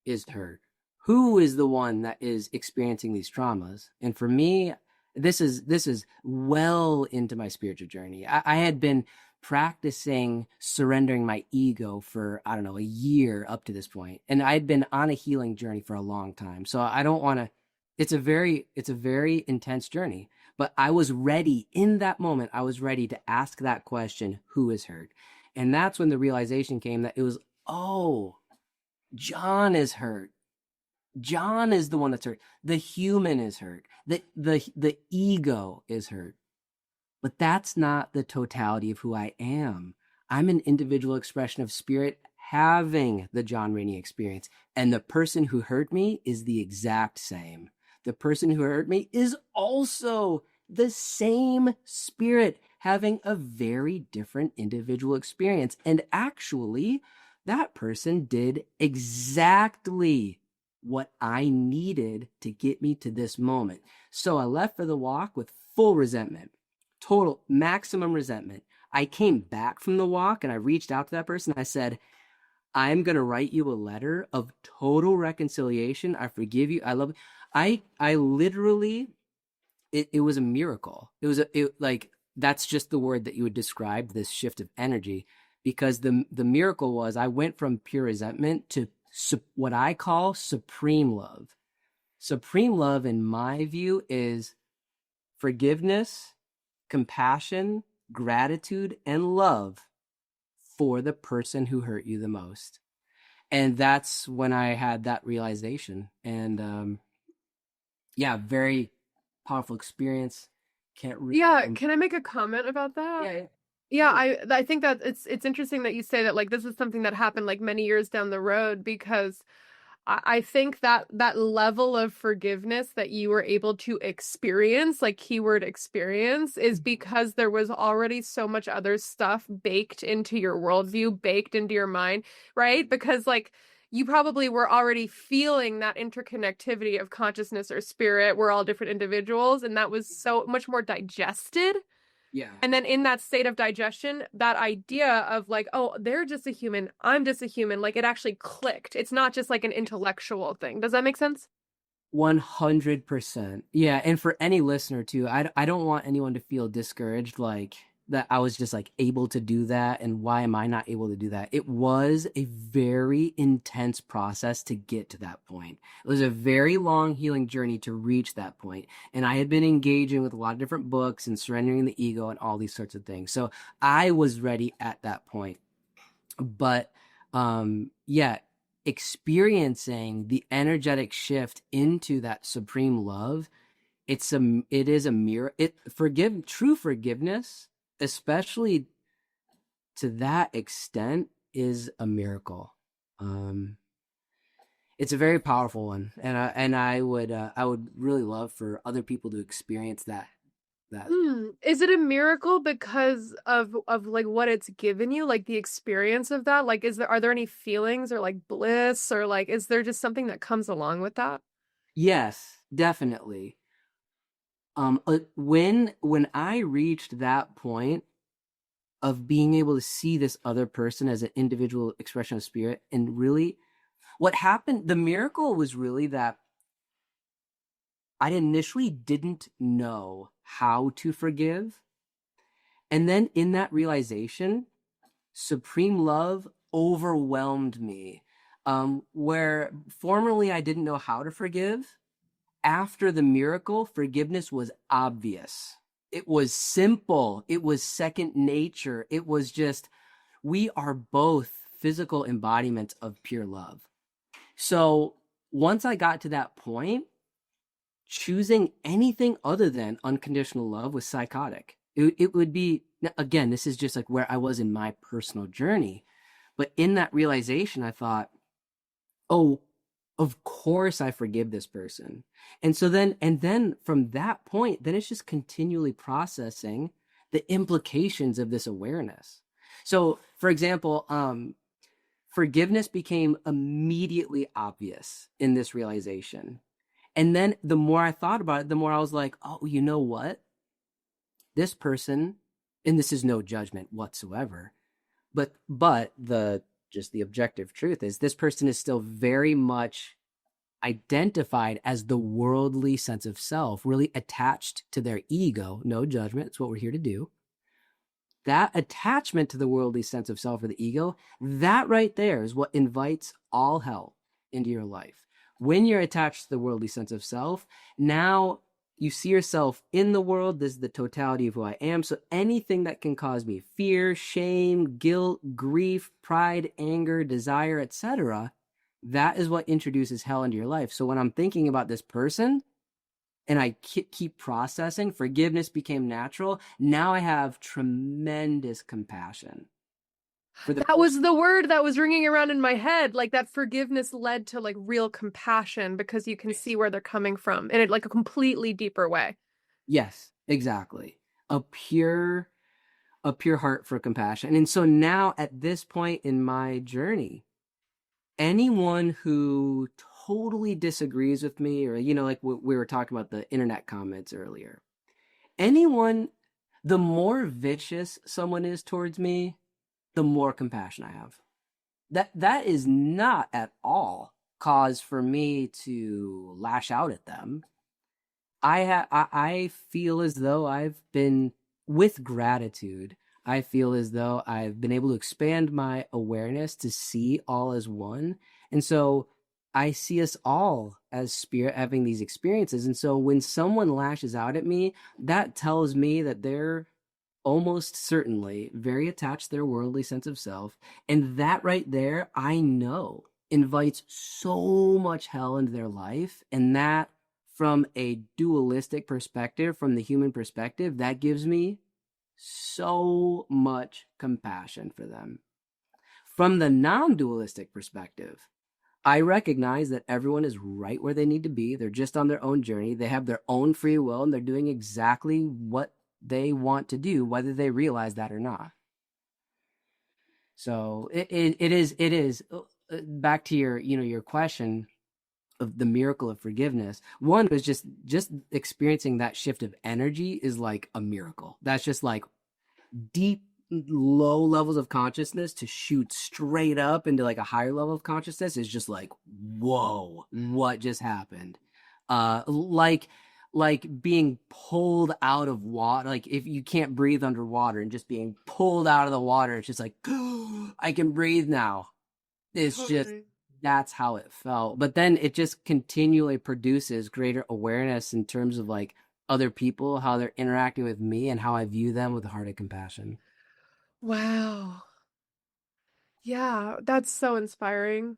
is hurt? Who is the one that is experiencing these traumas? And for me, this is well into my spiritual journey. I had been practicing surrendering my ego for, I don't know, a year up to this point, and I had been on a healing journey for a long time. So I don't want to. It's a very intense journey. But I was ready in that moment. I was ready to ask that question: who is hurt? And that's when the realization came that it was, oh, John is hurt. John is the one that's hurt. The human is hurt. The ego is hurt. But that's not the totality of who I am. I'm an individual expression of spirit having the John Rainey experience. And the person who hurt me is the exact same. The person who hurt me is also the same spirit having a very different individual experience. And actually, that person did exactly what I needed to get me to this moment. So I left for the walk with full resentment, total maximum resentment. I came back from the walk and I reached out to that person. I said, I'm going to write you a letter of total reconciliation. I forgive you. I love you. I literally, it was a miracle. Like, that's just the word that you would describe this shift of energy, because the miracle was I went from pure resentment to what I call supreme love. Supreme love, in my view, is forgiveness, compassion, gratitude, and love for the person who hurt you the most. And that's when I had that realization. And yeah, very powerful experience. Can't Yeah, can I make a comment about that? yeah, yeah. Yeah, Sure. I think that it's interesting that you say that like this is something that happened like many years down the road because I think that that level of forgiveness that you were able to experience, like keyword experience, is because there was already so much other stuff baked into your worldview, baked into your mind, right? Because like you probably were already feeling that interconnectivity of consciousness or spirit. We're all different individuals, and that was so much more digested. Yeah. And then in that state of digestion, that idea of like, oh, they're just a human, I'm just a human, like it actually clicked. It's not just like an intellectual thing. Does that make sense? 100%. Yeah, and for any listener too, I don't want anyone to feel discouraged, like that I was just like able to do that and why am I not able to do that? It was a very intense process to get to that point. It was a very long healing journey to reach that point. And I had been engaging with a lot of different books and surrendering the ego and all these sorts of things. So I was ready at that point. But yeah, experiencing the energetic shift into that supreme love, it is a mirror. True forgiveness, especially to that extent, is a miracle. um it's a very powerful one, and I would really love for other people to experience that. Is it a miracle because of like what it's given you, like the experience of that? Like, are there any feelings or like bliss or like is there just something that comes along with that? Yes, definitely. When I reached that point of being able to see this other person as an individual expression of spirit, and really what happened, the miracle was really that I initially didn't know how to forgive. And then in that realization, supreme love overwhelmed me. Where formerly I didn't know how to forgive, after the miracle, forgiveness was obvious. It was simple. It was second nature. It was just, we are both physical embodiments of pure love. So once I got to that point, choosing anything other than unconditional love was psychotic. It would be, again, this is just like where I was in my personal journey. But in that realization, I thought, oh, of course I forgive this person. And then from that point, then it's just continually processing the implications of this awareness. So, for example, forgiveness became immediately obvious in this realization. And then the more I thought about it, the more I was like, oh, you know what? This person, and this is no judgment whatsoever, but the just the objective truth is this person is still very much identified as the worldly sense of self, really attached to their ego. No judgment. It's what we're here to do. That attachment to the worldly sense of self or the ego, that right there is what invites all hell into your life. When you're attached to the worldly sense of self, now you see yourself in the world. This is the totality of who I am. So anything that can cause me fear, shame, guilt, grief, pride, anger, desire, etc., that is what introduces hell into your life. So when I'm thinking about this person, and I keep processing, forgiveness became natural. Now I have tremendous compassion for the That person. was the word that was ringing around in my head. Like that forgiveness led to like real compassion because you can see where they're coming from in like a completely deeper way. Yes, exactly. A pure, a pure heart for compassion. And so now at this point in my journey, anyone who totally disagrees with me, or, like we were talking about the internet comments earlier, anyone, the more vicious someone is towards me, the more compassion I have. That is not at all cause for me to lash out at them. I feel as though I've been with gratitude. I feel as though I've been able to expand my awareness to see all as one. And so I see us all as spirit having these experiences. And so when someone lashes out at me, that tells me that they're almost certainly very attached to their worldly sense of self. And that right there, I know invites so much hell into their life. And that, from a dualistic perspective, from the human perspective, that gives me so much compassion for them. From the non dualistic perspective, I recognize that everyone is right where they need to be. They're just on their own journey. They have their own free will and they're doing exactly what they want to do, whether they realize that or not. So it is back to your question of the miracle of forgiveness. One was just experiencing that shift of energy is like a miracle. That's just like deep low levels of consciousness to shoot straight up into like a higher level of consciousness is just like, whoa, what just happened? Like being pulled out of water, like if you can't breathe underwater and just being pulled out of the water, it's just like I can breathe now. It's just Totally. that's how it felt. But then it just continually produces greater awareness in terms of like other people, how they're interacting with me, and how I view them with a heart of compassion. Wow. Yeah, that's so inspiring.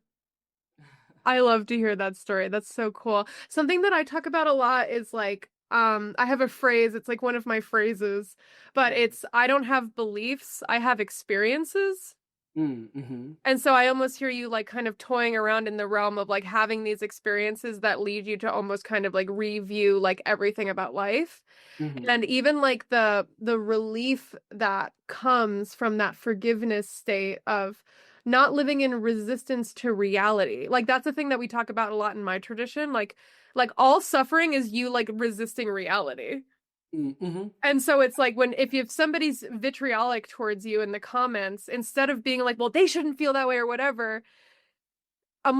I love to hear that story. That's so cool. Something that I talk about a lot is like, I have a phrase, it's like one of my phrases, but it's I don't have beliefs, I have experiences. Mm-hmm. And so I almost hear you like kind of toying around in the realm of like having these experiences that lead you to almost kind of like review like everything about life. Mm-hmm. And even like the relief that comes from that forgiveness state of not living in resistance to reality. Like that's the thing that we talk about a lot in my tradition. Like all suffering is you like resisting reality. Mm-hmm. And so it's like when if somebody's vitriolic towards you in the comments, instead of being like, well, they shouldn't feel that way or whatever, a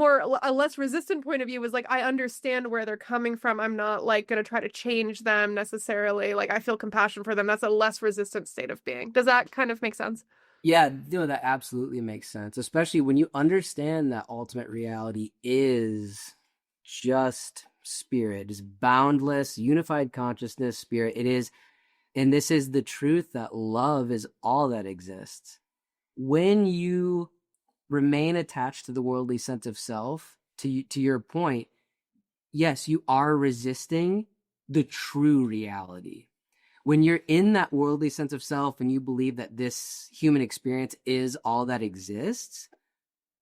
less resistant point of view is like I understand where they're coming from. I'm not like going to try to change them necessarily. Like I feel compassion for them. That's a less resistant state of being. Does that kind of make sense? Yeah, that absolutely makes sense, especially when you understand that ultimate reality is just spirit, is boundless, unified consciousness, spirit. It is, and this is the truth that love is all that exists. When you remain attached to the worldly sense of self, to your point, yes, you are resisting the true reality. When you're in that worldly sense of self and you believe that this human experience is all that exists,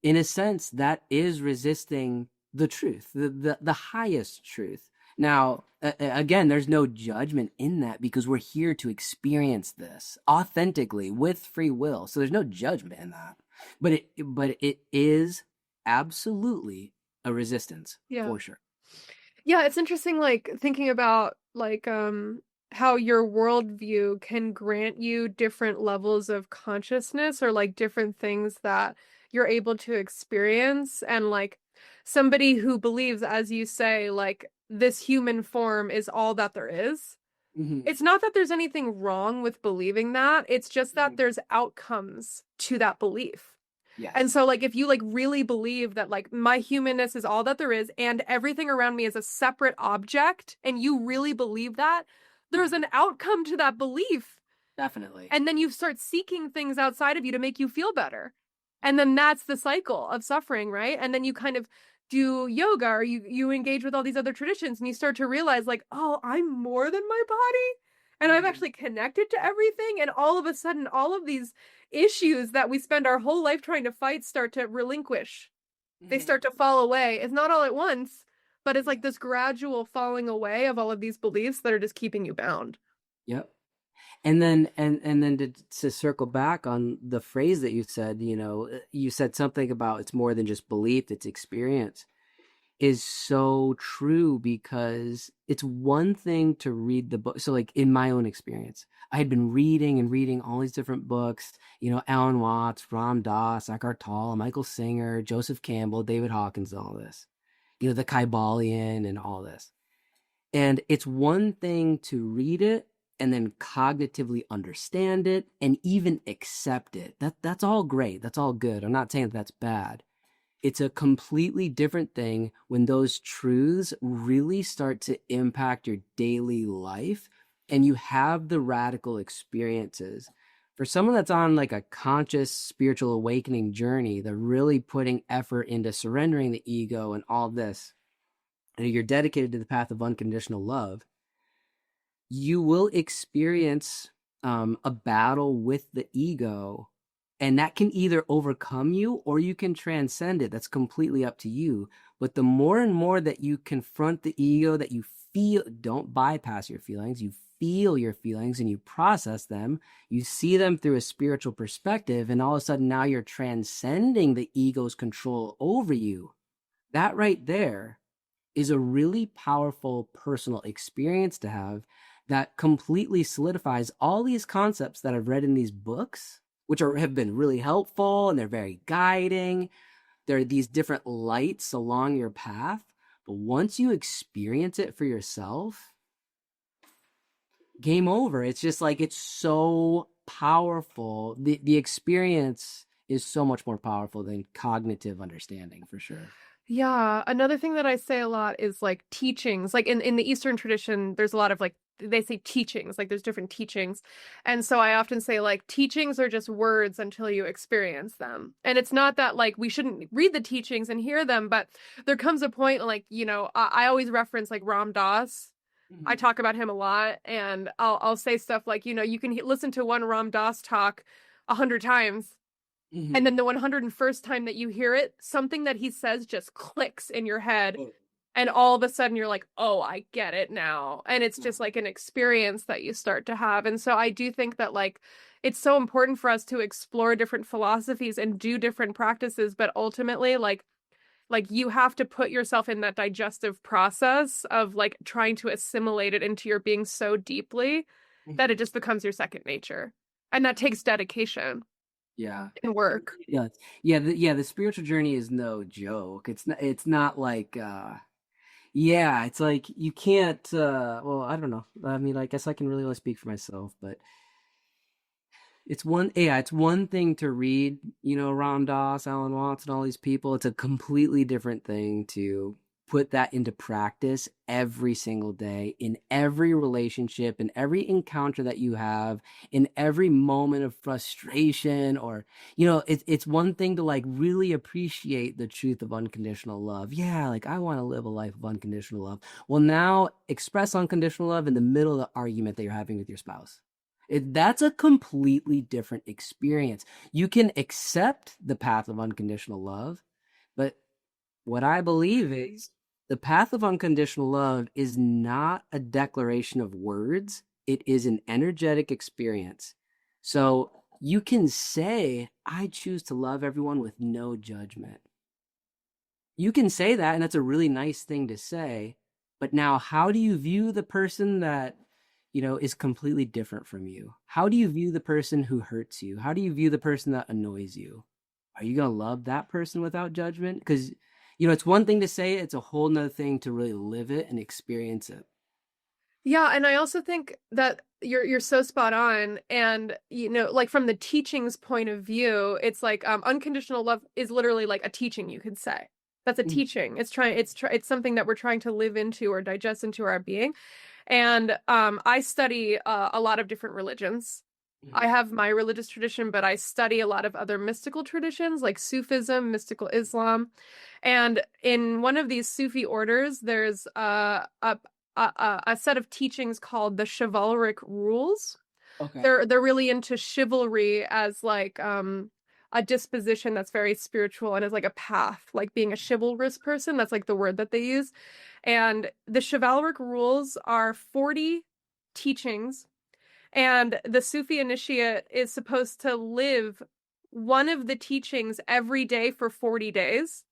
in a sense, that is resisting the truth, the highest truth. Now, again, there's no judgment in that because we're here to experience this authentically with free will. So there's no judgment in that. But it is absolutely a resistance Yeah. for sure. Yeah, it's interesting, like thinking about how your worldview can grant you different levels of consciousness or like different things that you're able to experience. And like somebody who believes, as you say, like this human form is all that there is. Hmm. It's not that there's anything wrong with believing that, it's just that Hmm. there's outcomes to that belief. And Yes. so like if you like really believe that like my humanness is all that there is and everything around me is a separate object and you really believe that, there's Mhm. an outcome to that belief. Definitely. And then you start seeking things outside of you to make you feel better. And then that's the cycle of suffering, right? And then you kind of do yoga or you engage with all these other traditions and you start to realize like, oh, I'm more than my body. And I've Hmm. actually connected to everything. And all of a sudden, all of these issues that we spend our whole life trying to fight start to relinquish. They Hmm. start to fall away. It's not all at once, but it's like this gradual falling away of all of these beliefs that are just keeping you bound. Yep. And then to circle back on the phrase that you said, you said something about it's more than just belief, it's experience, is so true because it's one thing to read the book. So, like in my own experience, I had been reading and reading all these different books, Alan Watts, Ram Dass, Eckhart Tolle, Michael Singer, Joseph Campbell, David Hawkins, all this, the Kybalion and all this. And it's one thing to read it and then cognitively understand it and even accept it. That's all great. That's all good. I'm not saying that that's bad. It's a completely different thing when those truths really start to impact your daily life and you have the radical experiences. For someone that's on like a conscious spiritual awakening journey, they're really putting effort into surrendering the ego and all this, and you're dedicated to the path of unconditional love, you will experience a battle with the ego, and that can either overcome you or you can transcend it. That's completely up to you. But the more and more that you confront the ego, that you feel, don't bypass your feelings, you feel your feelings and you process them, you see them through a spiritual perspective, and all of a sudden now you're transcending the ego's control over you. That right there is a really powerful personal experience to have that completely solidifies all these concepts that I've read in these books, which have been really helpful and they're very guiding. There are these different lights along your path. But once you experience it for yourself, game over. It's just like it's so powerful. The experience is so much more powerful than cognitive understanding for sure. Yeah, another thing that I say a lot is like teachings. Like in the Eastern tradition, there's a lot of like they say teachings, like there's different teachings. And so I often say like teachings are just words until you experience them. And it's not that like we shouldn't read the teachings and hear them, but there comes a point like, I always reference like Ram Dass. I Mm-hmm. talk about him a lot and I'll say stuff like, you can listen to one Ram Dass talk 100 times and Mm-hmm. then the 101st time that you hear it, something that he says just clicks in your head. And all of a sudden you're like, oh, I get it now. And it's just like an experience that you start to have. And so I do think that like it's so important for us to explore different philosophies and do different practices. But ultimately, like you have to put yourself in that digestive process of like trying to assimilate it into your being so deeply that it Mm-hmm. just becomes your second nature. And that takes dedication Yeah. and It work. really does. Yeah, the spiritual journey is no joke. It's not like yeah, it's like you can't well, I don't know. I mean, I guess I can really only speak for myself, but it's one thing to read, Ram Dass, Alan Watts, and all these people. It's a completely different thing to put that into practice every single day in every relationship, in every encounter that you have, in every moment of frustration, or it's one thing to like really appreciate the truth of unconditional love. Yeah, like I want to live a life of unconditional love. Well, now express unconditional love in the middle of the argument that you're having with your spouse. That's a completely different experience. You can accept the path of unconditional love, but what I believe is The path of unconditional love is not a declaration of words, it is an energetic experience. So you can say, I choose to love everyone with no judgment. You can say that, and that's a really nice thing to say. But now, how do you view the person that, is completely different from you? How do you view the person who hurts you? How do you view the person that annoys you? Are you going to love that person without judgment? Because, it's one thing to say it, it's a whole nother thing to really live it and experience it. Yeah, and I also think that you're so spot on. And like from the teachings point of view, it's like unconditional love is literally like a teaching, you could say. That's a Mhm. teaching. It's something that we're trying to live into or digest into our being. And I study a lot of different religions. I Mhm. have my religious tradition, but I study a lot of other mystical traditions like Sufism, mystical Islam. And in one of these Sufi orders, there's a set of teachings called the chivalric rules. Okay. They're really into chivalry as like a disposition that's very spiritual and as like a path, like being a chivalrous person. That's like the word that they use. And the chivalric rules are 40 teachings, and the Sufi initiate is supposed to live one of the teachings every day for 40 days.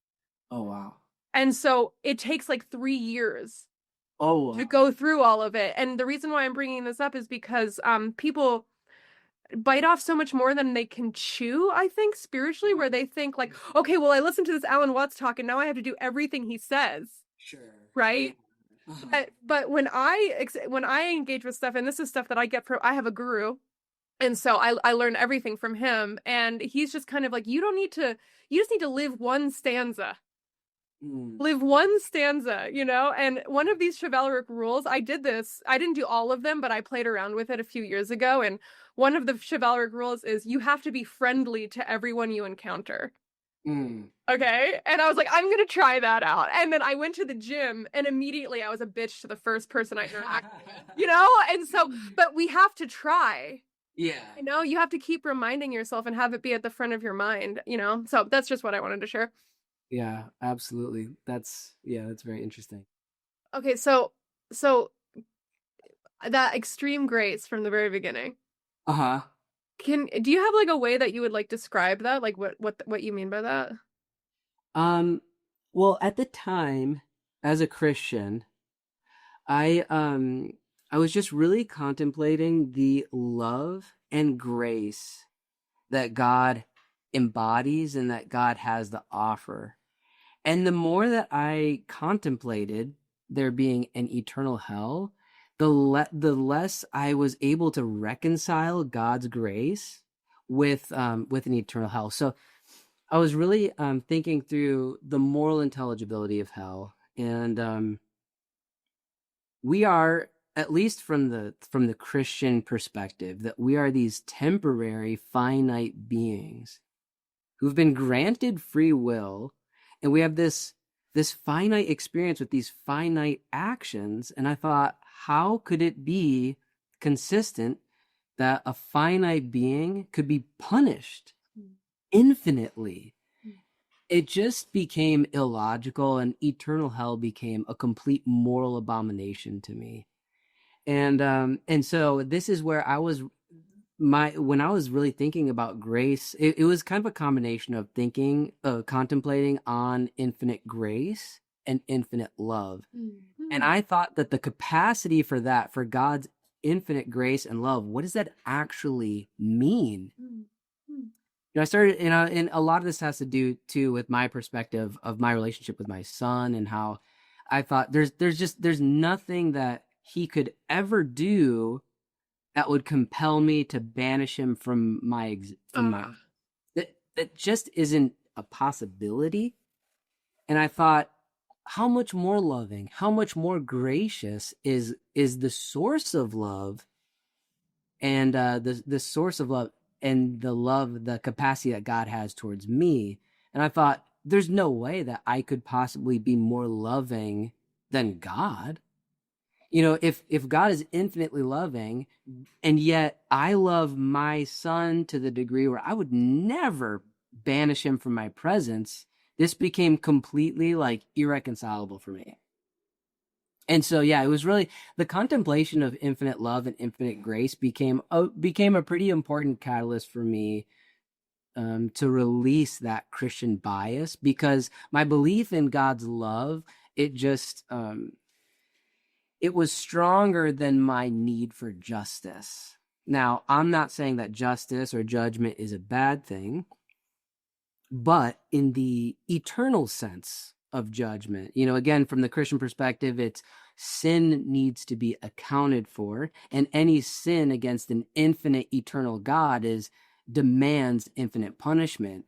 Oh, wow. And so it takes like 3 years Oh, to wow. go through all of it. And the reason why I'm bringing this up is because people bite off so much more than they can chew, I think, spiritually, where they think like, okay, well, I listened to this Alan Watts talk and now I have to do everything he says, Sure. Yeah. right? Uh-huh. But when I engage with stuff, and this is stuff that I get from, I have a guru, and so I learn everything from him, and he's just kind of like, you just need to live one stanza. Mm. Live one stanza, And one of these chivalric rules, I did this. I didn't do all of them, but I played around with it a few years ago. And one of the chivalric rules is you have to be friendly to everyone you encounter. Mm. Okay. And I was like, I'm going to try that out. And then I went to the gym and immediately I was a bitch to the first person I interacted with. And so, but we have to try. Yeah. You have to keep reminding yourself and have it be at the front of your mind. So that's just what I wanted to share. Yeah, absolutely. That's very interesting. Okay. So that extreme grace from the very beginning. Uh-huh. Do you have like a way that you would like describe that? Like what you mean by that? Um, well, at the time, as a Christian, I um I was just really contemplating the love and grace that God embodies and that God has to offer. And the more that I contemplated there being an eternal hell, the less I was able to reconcile God's grace with an eternal hell. So I was really thinking through the moral intelligibility of hell, and we are, at least from the Christian perspective, that we are these temporary finite beings who've been granted free will, and we have this finite experience with these finite actions. And I thought, how could it be consistent that a finite being could be punished infinitely? It just became illogical, and eternal hell became a complete moral abomination to me. And so this is where I was my when I was really thinking about grace, it was kind of a combination of contemplating on infinite grace and infinite love. And Mhm. I thought that the capacity for that, for God's infinite grace and love, what does that actually mean? Mhm. I started, and a lot of this has to do too with my perspective of my relationship with my son, and how I thought there's nothing that he could ever do that would compel me to banish him from my Ah. that just isn't a possibility. And I thought, how much more loving, how much more gracious is the source of love, and the source of love, and the capacity that God has towards me. And I thought, there's no way that I could possibly be more loving than God. If God is infinitely loving, and yet I love my son to the degree where I would never banish him from my presence, this became completely like irreconcilable for me. And so yeah, it was really the contemplation of infinite love and infinite grace became a pretty important catalyst for me, to release that Christian bias, because my belief in God's love, it just it was stronger than my need for justice. Now, I'm not saying that justice or judgment is a bad thing, but in the eternal sense of judgment, again, from the Christian perspective, it's sin needs to be accounted for, and any sin against an infinite eternal God is demands infinite punishment.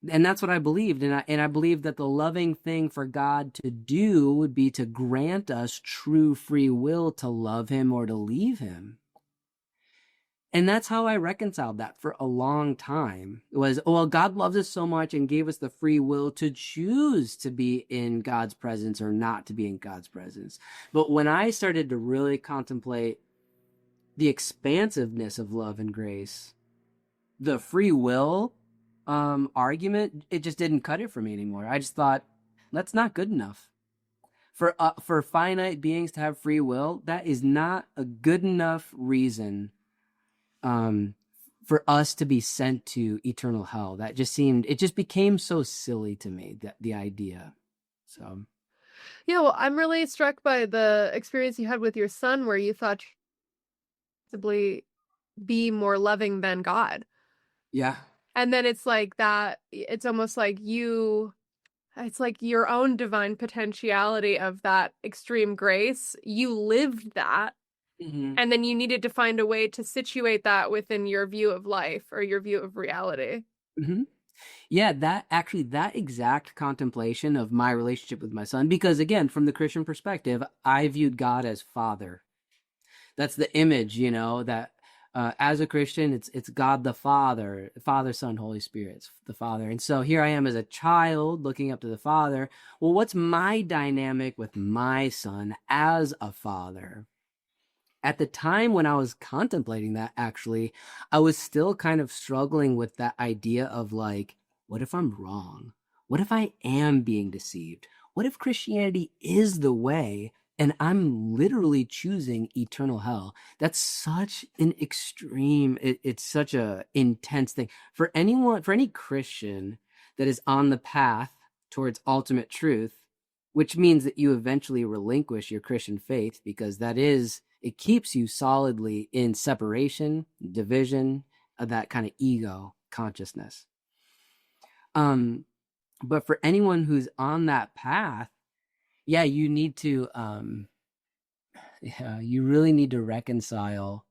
And that's what I believed. And I believed that the loving thing for God to do would be to grant us true free will to love him or to leave him. And that's how I reconciled that for a long time. It was, well, God loves us so much and gave us the free will to choose to be in God's presence or not to be in God's presence. But when I started to really contemplate the expansiveness of love and grace, the free will argument, it just didn't cut it for me anymore. I just thought, that's not good enough. For finite beings to have free will, that is not a good enough reason for us to be sent to eternal hell. It just became so silly to me, that the idea. So Yeah, well, I'm really struck by the experience you had with your son where you thought you could possibly be more loving than God. yeah. And then it's like that, it's almost like it's like your own divine potentiality of that extreme grace. You lived that. Mm-hmm. And then you needed to find a way to situate that within your view of life or your view of reality. Mm-hmm. Yeah, that exact contemplation of my relationship with my son, because again, from the Christian perspective, I viewed God as Father. That's the image, that as a Christian, it's God the Father, Father, Son, Holy Spirit, it's the Father. And so here I am as a child looking up to the Father. Well, what's my dynamic with my son as a father? At the time when I was contemplating that, actually, I was still kind of struggling with that idea of like, what if I'm wrong? What if I am being deceived? What if Christianity is the way and I'm literally choosing eternal hell? That's such an extreme, it's such a intense thing. For any Christian that is on the path towards ultimate truth, which means that you eventually relinquish your Christian faith, because it keeps you solidly in separation, division, of that kind of ego consciousness. But for anyone who's on that path, yeah, you really need to reconcile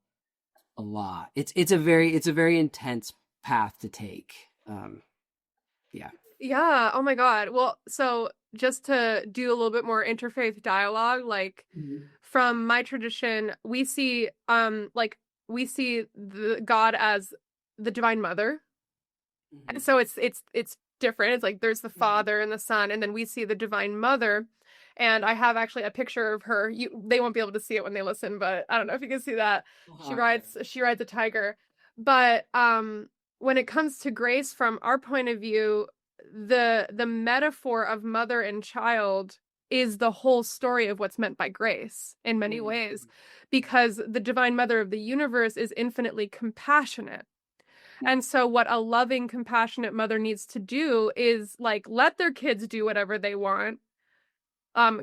a lot. It's a very intense path to take. Yeah. Yeah. Oh my God. Well, so just to do a little bit more interfaith dialogue, like Mm-hmm. from my tradition, we see the God as the Divine Mother. Mm-hmm. And so it's different. It's like there's the Mm-hmm. Father and the Son, and then we see the Divine Mother. And I have actually a picture of her. They won't be able to see it when they listen, but I don't know if you can see that. Uh-huh, okay. She rides a tiger. But when it comes to grace from our point of view, the metaphor of mother and child is the whole story of what's meant by grace in many Mm-hmm. ways, because the Divine Mother of the universe is infinitely compassionate. And so what a loving, compassionate mother needs to do is like let their kids do whatever they want.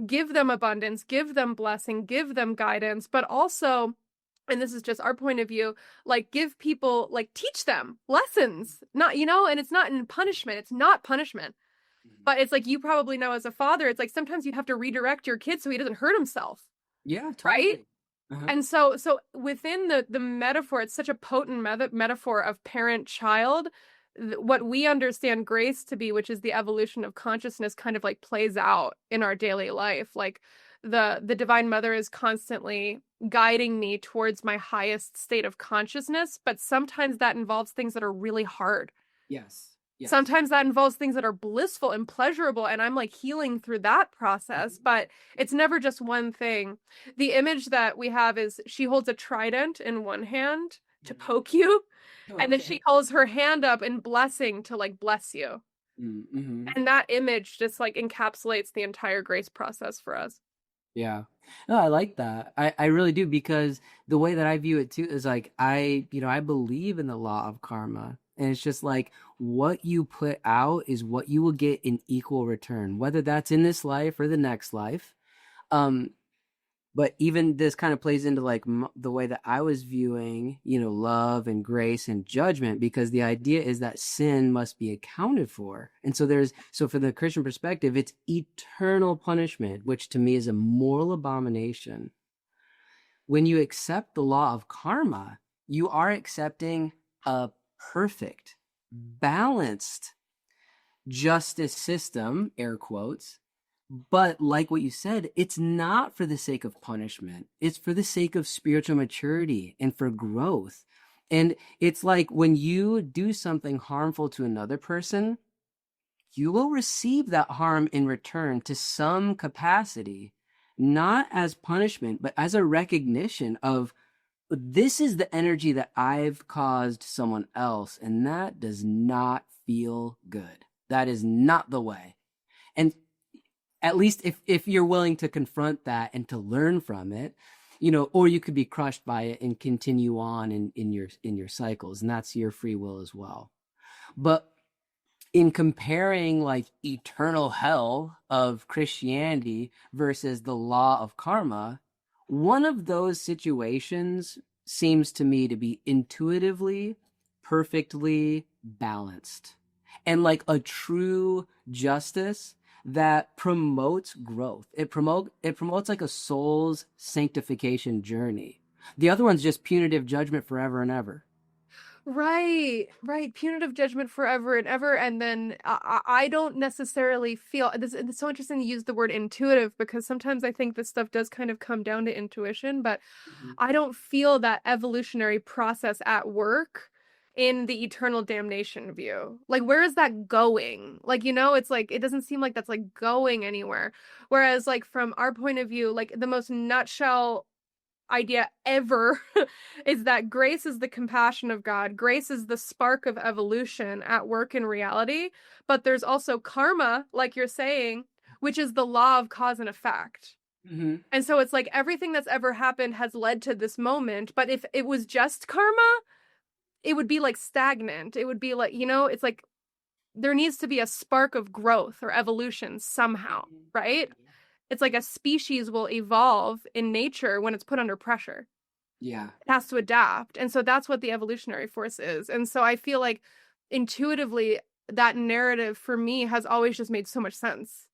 Give them abundance, give them blessing, give them guidance, but also, and this is just our point of view, like give people, like teach them lessons, not, and it's not in punishment. It's not punishment, but it's like, you probably know as a father, it's like sometimes you have to redirect your kid so he doesn't hurt himself. Yeah, Right. totally. Uh-huh. And so within the metaphor, it's such a potent metaphor of parent child. What we understand grace to be, which is the evolution of consciousness, kind of like plays out in our daily life. Like the Divine Mother is constantly guiding me towards my highest state of consciousness, but sometimes that involves things that are really hard. Yes. Yes. Sometimes that involves things that are blissful and pleasurable, and I'm like healing through that process, but it's never just one thing. The image that we have is she holds a trident in one hand to poke you, and then she Okay. holds her hand up in blessing to like bless you. Mm-hmm. And that image just like encapsulates the entire grace process for us. Yeah. No, I like that. I really do because the way that I view it too is like I believe in the law of karma. And it's just like what you put out is what you will get in equal return, whether that's in this life or the next life. Um, but even this kind of plays into like the way that I was viewing, love and grace and judgment, because the idea is that sin must be accounted for. And so for the Christian perspective, it's eternal punishment, which to me is a moral abomination. When you accept the law of karma, you are accepting a perfect, balanced justice system, air quotes. But like what you said, it's not for the sake of punishment. It's for the sake of spiritual maturity and for growth. And it's like when you do something harmful to another person, you will receive that harm in return to some capacity, not as punishment, but as a recognition of this is the energy that I've caused someone else, and that does not feel good. That is not the way. And at least if you're willing to confront that and to learn from it, or you could be crushed by it and continue on in your cycles, and that's your free will as well. But in comparing like eternal hell of Christianity versus the law of karma, one of those situations seems to me to be intuitively perfectly balanced and like a true justice that promotes growth. It promotes like a soul's sanctification journey. The other one's just punitive judgment forever and ever. Right, right. Punitive judgment forever and ever. And then I don't necessarily feel this. It's so interesting to use the word intuitive because sometimes I think this stuff does kind of come down to intuition, but Mhm. I don't feel that evolutionary process at work in the eternal damnation view. Like, where is that going? Like, it's like, it doesn't seem like that's like going anywhere. Whereas, like, from our point of view, like, the most nutshell idea ever is that grace is the compassion of God. Grace is the spark of evolution at work in reality. But there's also karma, like you're saying, which is the law of cause and effect. Mm-hmm. And so it's like everything that's ever happened has led to this moment. But if it was just karma, it would be like stagnant. It would be like, it's like there needs to be a spark of growth or evolution somehow, right? It's like a species will evolve in nature when it's put under pressure. Yeah. It has to adapt. And so that's what the evolutionary force is. And so I feel like intuitively that narrative for me has always just made so much sense.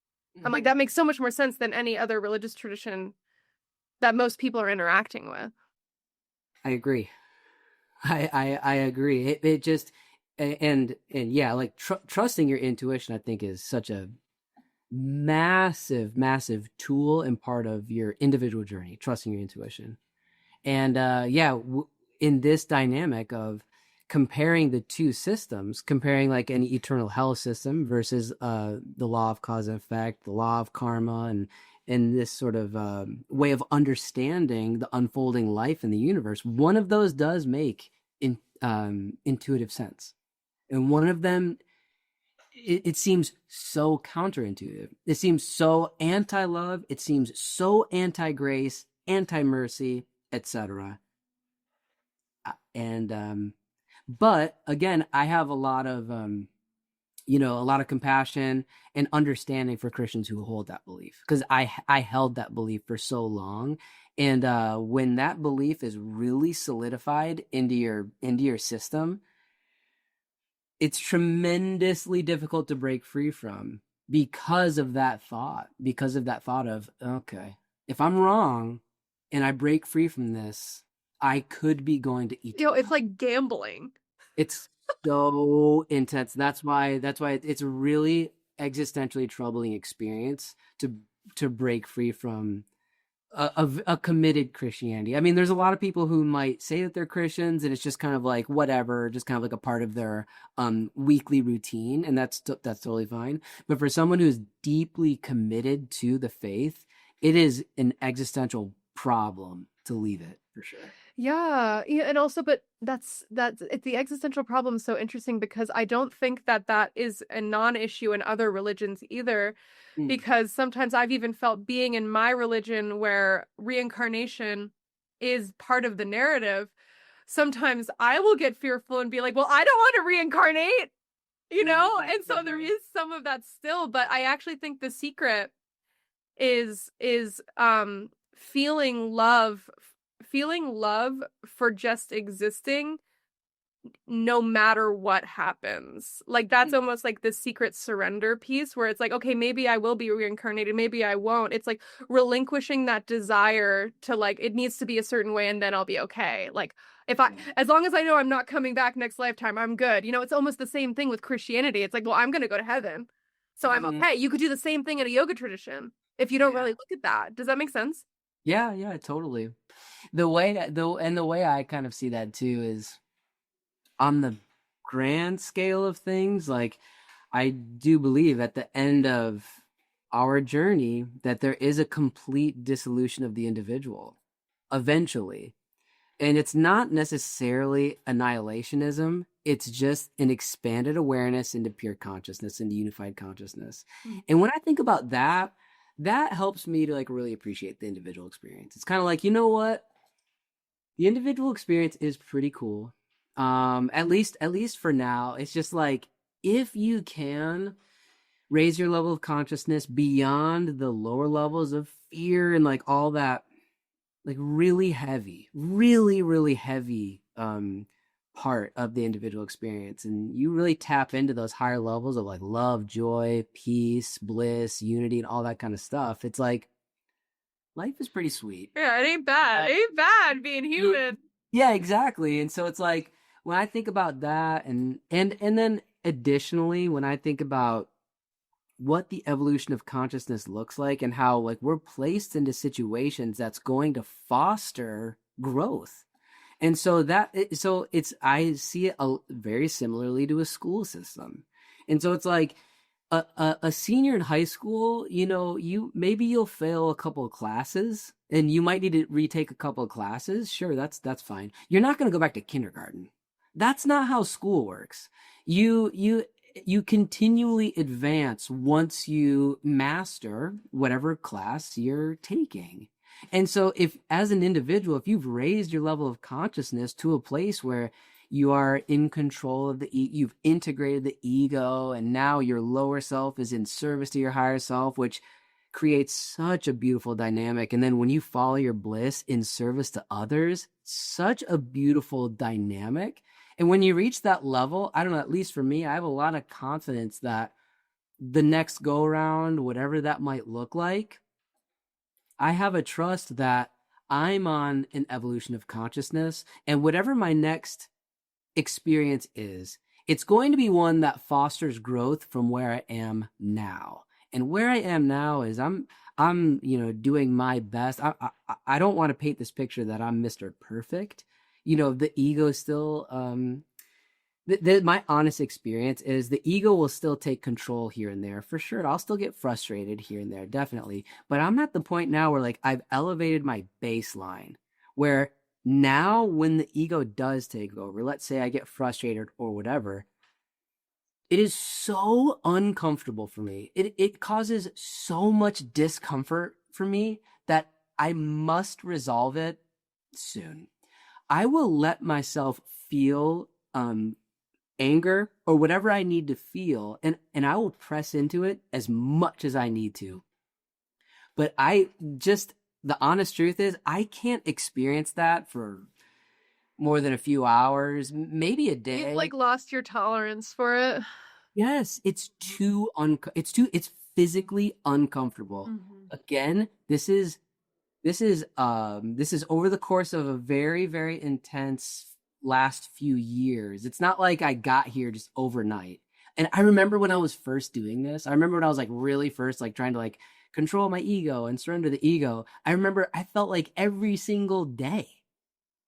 I'm like, Mm-hmm. that makes so much more sense than any other religious tradition that most people are interacting with. I agree. I agree. It just and yeah, like trusting your intuition, I think, is such a massive tool and part of your individual journey. Trusting your intuition, and yeah, in this dynamic of comparing the two systems, comparing like an eternal hell system versus the law of cause and effect, the law of karma, and this sort of way of understanding the unfolding life in the universe, one of those does make intuitive sense, and one of them it seems so counterintuitive. It seems so anti-love. It seems so anti-grace, anti-mercy, etc. And but again, I have a lot of compassion and understanding for Christians who hold that belief, because I held that belief for so long. And when that belief is really solidified into your system, it's tremendously difficult to break free from because of that thought of, okay, if I'm wrong and I break free from this, I could be going to eternal It's hell. like gambling. It's so intense. That's why it's a really existentially troubling experience to break free from a committed Christianity. I mean, there's a lot of people who might say that they're Christians, and it's just kind of like whatever, just kind of like a part of their weekly routine, and that's totally fine. But for someone who's deeply committed to the faith, it is an existential problem to leave it. for sure. Yeah, yeah, and also, but that's it's the existential problem is so interesting because I don't think that that is a non-issue in other religions either, Mm. because sometimes I've even felt being in my religion where reincarnation is part of the narrative. Sometimes I will get fearful and be like, "Well, I don't want to reincarnate," you know? And so there is some of that still, but I actually think the secret is feeling love for just existing no matter what happens. Like that's Mm. almost like the secret surrender piece where it's like, okay, maybe I will be reincarnated, maybe I won't. It's like relinquishing that desire to like it needs to be a certain way and then I'll be okay. Like if I as long as I know I'm not coming back next lifetime, I'm good. You know, it's almost the same thing with Christianity. It's like, well, I'm going to go to heaven. So I'm Mhm. okay. You could do the same thing in a yoga tradition if you don't Yeah. really look at that. Does that make sense? Yeah, yeah, totally. The way I kind of see that too is on the grand scale of things, like I do believe at the end of our journey that there is a complete dissolution of the individual eventually. And it's not necessarily annihilationism. It's just an expanded awareness into pure consciousness, into unified consciousness. Mm. And when I think about that, that helps me to like really appreciate the individual experience. It's kind of like, you know what? The individual experience is pretty cool. At least for now. It's just like if you can raise your level of consciousness beyond the lower levels of fear and like all that like really heavy, really heavy part of the individual experience. And you really tap into those higher levels of like love, joy, peace, bliss, unity, and all that kind of stuff. It's like life is pretty sweet. Yeah, it ain't bad. It ain't bad being Yeah, human. yeah, exactly. And so it's like when I think about that and then additionally when I think about what the evolution of consciousness looks like and how like we're placed into situations that's going to foster growth. And so so it's I see it very similarly to a school system. And so it's like a senior in high school, you know, you'll fail a couple of classes and you might need to retake a couple of classes. Sure, that's fine. You're not going to go back to kindergarten. That's not how school works. You continually advance once you master whatever class you're taking. And so if as an individual, if you've raised your level of consciousness to a place where you are in control of you've integrated the ego and now your lower self is in service to your higher self, which creates such a beautiful dynamic. And then when you follow your bliss in service to others, such a beautiful dynamic. And when you reach that level, I don't know, at least for me, I have a lot of confidence that the next go around, whatever that might look like, I have a trust that I'm on an evolution of consciousness, and whatever my next experience is, it's going to be one that fosters growth from where I am now. And where I am now is I'm doing my best. I don't want to paint this picture that I'm Mr. Perfect. You know, the ego still my honest experience is the ego will still take control here and there for sure. I'll still get frustrated here and there, definitely. But I'm at the point now where like I've elevated my baseline where now when the ego does take over, let's say I get frustrated or whatever, it is so uncomfortable for me. It causes so much discomfort for me that I must resolve it soon. I will let myself feel anger or whatever I need to feel and I will press into it as much as I need to. But I just the honest truth is I can't experience that for more than a few hours, maybe a You've day. like lost your tolerance for it. Yes, it's physically uncomfortable. Mhm. Again, this is over the course of a very intense last few years. It's not like I got here just overnight. And I remember when I was first doing this, I remember when I was like really first like trying to like control my ego and surrender the ego. I remember I felt like every single day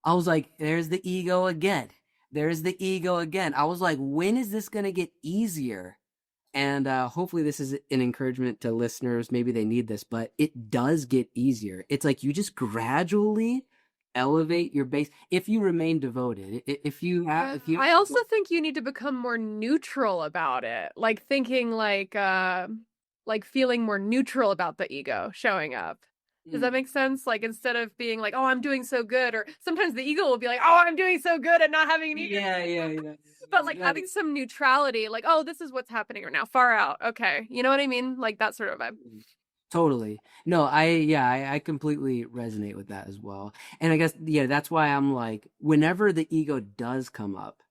I was like, there's the ego again. There's the ego again. I was like, when is this going to get easier? And hopefully, this is an encouragement to listeners. Maybe they need this, but it does get easier. It's like you just gradually elevate your base if you remain devoted. If you have, Yeah, if you, I also think you need to become more neutral about it. Like thinking like feeling more neutral about the ego showing up. Does that Mm. make sense? Like instead of being like, "Oh, I'm doing so good," or sometimes the ego will be like, "Oh, I'm doing so good at not having an ego." Yeah. But like Like, having some neutrality, like, "Oh, this is what's happening right now. Far out." Okay. You know what I mean? Like that sort of vibe. totally. No, I completely resonate with that as well. And I guess, yeah, that's why I'm like, whenever the ego does come up,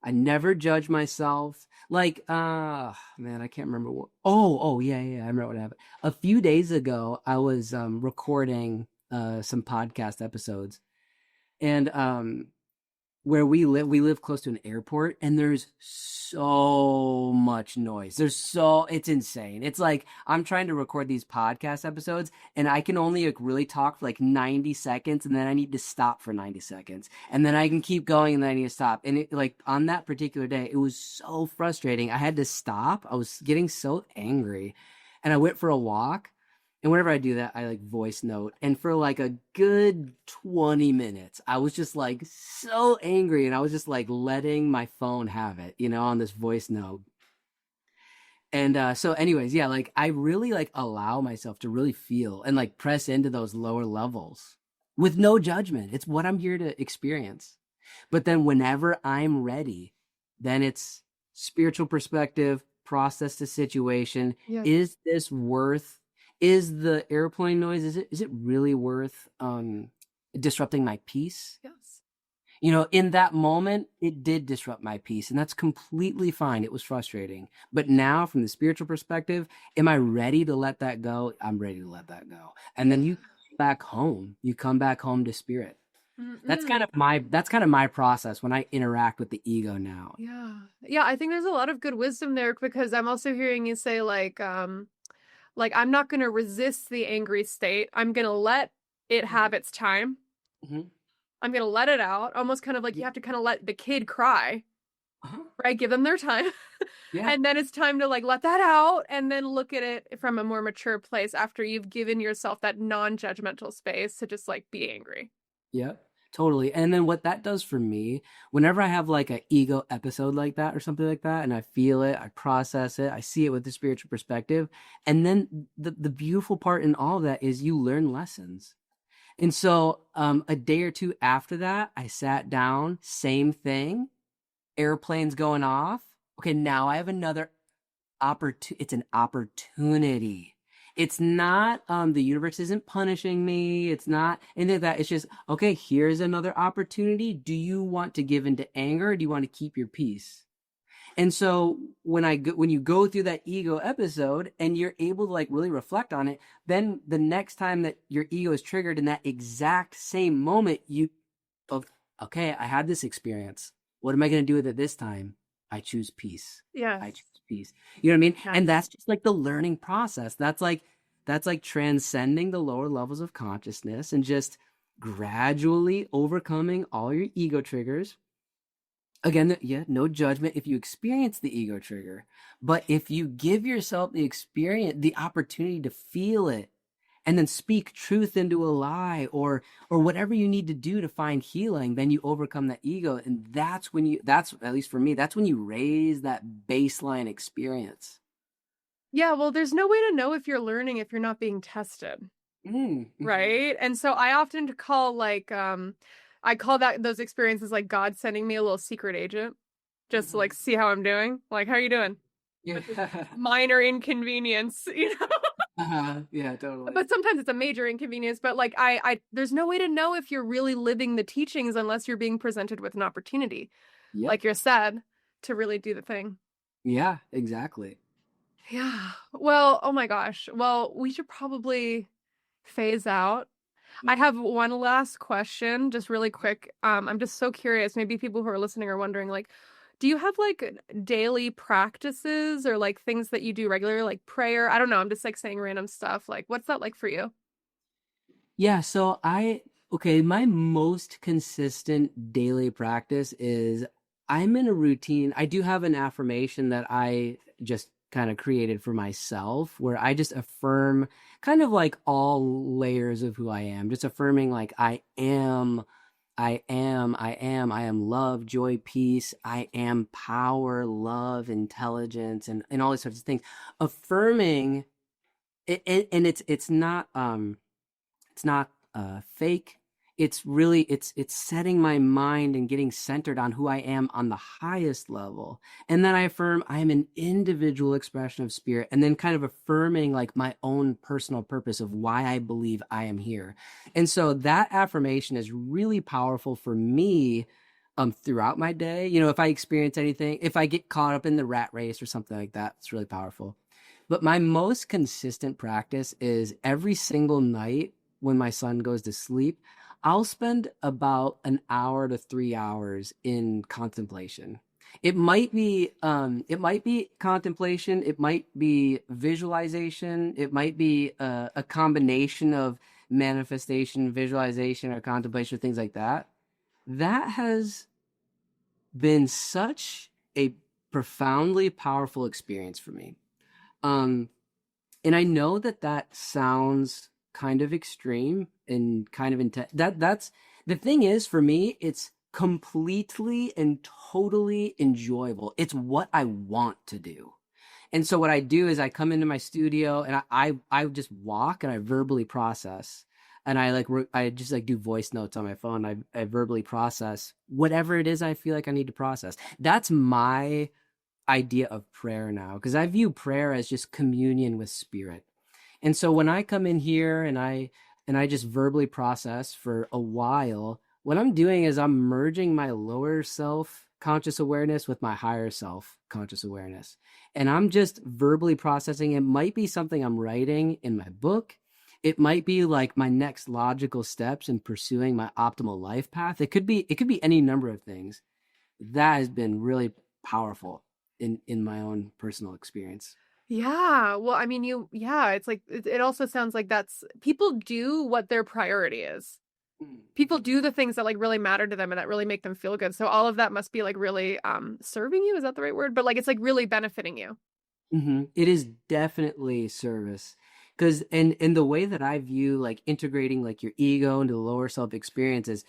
I never judge myself. Like, man, I can't remember what. Yeah, I remember what happened. A few days ago, I was recording some podcast episodes, and where we live close to an airport, and there's so much noise. It's insane. It's like I'm trying to record these podcast episodes, and I can only like really talk for like 90 seconds, and then I need to stop for 90 seconds, and then I can keep going, and then I need to stop. And it, like on that particular day, it was so frustrating. I had to stop. I was getting so angry, and I went for a walk. And whenever I do that, I like voice note. And for like a good 20 minutes, I was just like so angry, and I was just like letting my phone have it, on this voice note. And so anyways, yeah, like I really like allow myself to really feel and like press into those lower levels with no judgment. It's what I'm here to experience. But then whenever I'm ready, then it's spiritual perspective, process the situation. Yes. Is this worth, is the airplane noise, is it really worth disrupting my peace? Yes. In that moment, it did disrupt my peace, and that's completely fine. It was frustrating. But now, from the spiritual perspective, am I ready to let that go? I'm ready to let that go. And Yeah. then you come back home. You come back home to spirit. That's kind Mm-mm. of my process when I interact with the ego now. Yeah. Yeah, I think there's a lot of good wisdom there because I'm also hearing you say like I'm not going to resist the angry state. I'm going to let it have its time. Mm-hmm. I'm going to let it out. Almost kind of like you Yeah. have to kind of let the kid cry, Uh-huh. right? Give them their time. Yeah. And then it's time to like let that out and then look at it from a more mature place after you've given yourself that non-judgmental space to just like be angry. Yeah, totally. And then what that does for me, whenever I have like an ego episode like that or something like that, and I feel it, I process it, I see it with the spiritual perspective, and then the beautiful part in all of that is you learn lessons. And so, a day or two after that, I sat down, same thing, airplanes going off. Okay, now I have another it's an opportunity. It's not the universe isn't punishing me. It's not anything like that. It's just, okay, here's another opportunity. Do you want to give into anger, or do you want to keep your peace? And so when you go through that ego episode and you're able to like really reflect on it, then the next time that your ego is triggered in that exact same moment, of okay, I had this experience. What am I going to do with it this time? I choose peace. Yes. I choose peace. You know what I mean? Yes. And that's just like the learning process. That's like transcending the lower levels of consciousness and just gradually overcoming all your ego triggers. Again, yeah, no judgment if you experience the ego trigger, but if you give yourself the opportunity to feel it, and then speak truth into a lie, or whatever you need to do to find healing, then you overcome that ego. And that's at least for me, that's when you raise that baseline experience. Yeah, well, there's no way to know if you're learning if you're not being tested, Mm-hmm. right? And so I often call I call that those experiences like God sending me a little secret agent just to like see how I'm doing. Like, how are you doing Yeah. with this minor inconvenience, you know? Yeah, totally. But sometimes it's a major inconvenience, but like I there's no way to know if you're really living the teachings unless you're being presented with an opportunity, Yep. like you said, to really do the thing. Yeah, exactly. Yeah. Well, oh my gosh. Well, we should probably phase out. I have one last question, just really quick. I'm just so curious. Maybe people who are listening are wondering, like, do you have like daily practices or like things that you do regularly, like prayer? I don't know. I'm just like saying random stuff. Like, what's that like for you? Yeah, so okay, my most consistent daily practice is I'm in a routine. I do have an affirmation that I just kind of created for myself where I just affirm kind of like all layers of who I am, just affirming like I am love, joy, peace. I am power, love, intelligence, and all these sorts of things. Affirming it, and it's not fake. It's really it's setting my mind and getting centered on who I am on the highest level. And then I affirm I am an individual expression of spirit, and then kind of affirming like my own personal purpose of why I believe I am here. And so that affirmation is really powerful for me throughout my day. You know, if I experience anything, if I get caught up in the rat race or something like that, it's really powerful. But my most consistent practice is every single night when my son goes to sleep, I'll spend about an hour to 3 hours in contemplation. It might be contemplation, it might be visualization, it might be a combination of manifestation, visualization, or contemplation, things like that. That has been such a profoundly powerful experience for me. Um, and I know that that sounds kind of extreme and kind of intense. That's the thing is for me, it's completely and totally enjoyable. It's what I want to do. And so what I do is I come into my studio and I just walk and I verbally process. And I just like do voice notes on my phone. I verbally process whatever it is I feel like I need to process. That's my idea of prayer now because I view prayer as just communion with spirit. And so when I come in here and I just verbally process for a while, what I'm doing is I'm merging my lower self conscious awareness with my higher self conscious awareness. And I'm just verbally processing. It might be something I'm writing in my book. It might be like my next logical steps in pursuing my optimal life path. It could be any number of things. That has been really powerful in my own personal experience. Yeah. Well, I mean, it's like, it also sounds like that's people do what their priority is. People do the things that like really matter to them and that really make them feel good. So all of that must be like really serving you. Is that the right word? But like it's like really benefiting you. It is definitely service because and the way that I view like integrating like your ego into the lower self experiences,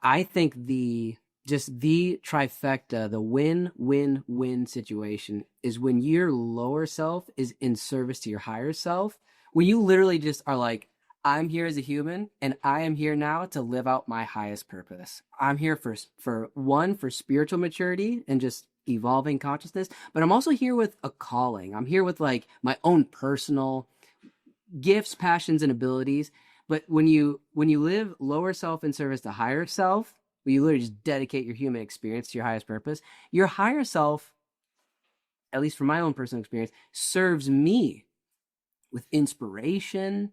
I think the trifecta, the win-win-win situation is when your lower self is in service to your higher self, when you literally just are like, I'm here as a human and I am here now to live out my highest purpose. I'm here for spiritual maturity and just evolving consciousness, but I'm also here with a calling. I'm here with like my own personal gifts, passions, and abilities. But when you live lower self in service to higher self, where you literally just dedicate your human experience to your highest purpose, your higher self, at least from my own personal experience, serves me with inspiration,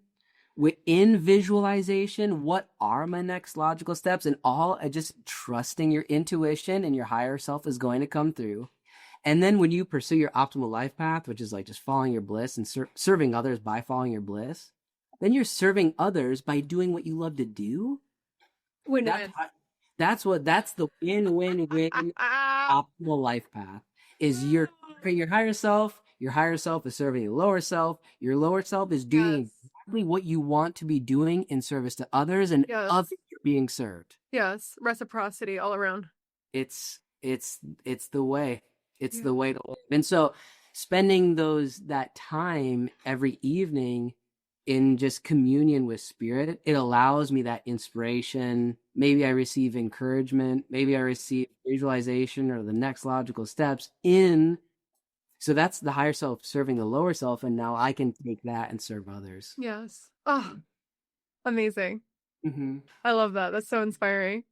within visualization. What are my next logical steps? And all just trusting your intuition and your higher self is going to come through. And then when you pursue your optimal life path, which is like just following your bliss and serving others by following your bliss, then you're serving others by doing what you love to do. That's Win-win. that's the win-win-win optimal life path is your higher self is serving your lower self is doing Yes. exactly what you want to be doing in service to others and Yes. others are being served. Yes. Reciprocity all around. It's the way. It's Yeah. the way to live. And so spending that time every evening in just communion with spirit, it allows me that inspiration. Maybe I receive encouragement, maybe I receive visualization or the next logical steps in. So that's the higher self serving the lower self, and now I can take that and serve others. Yes. Oh, amazing. Mm-hmm. I love that. That's so inspiring.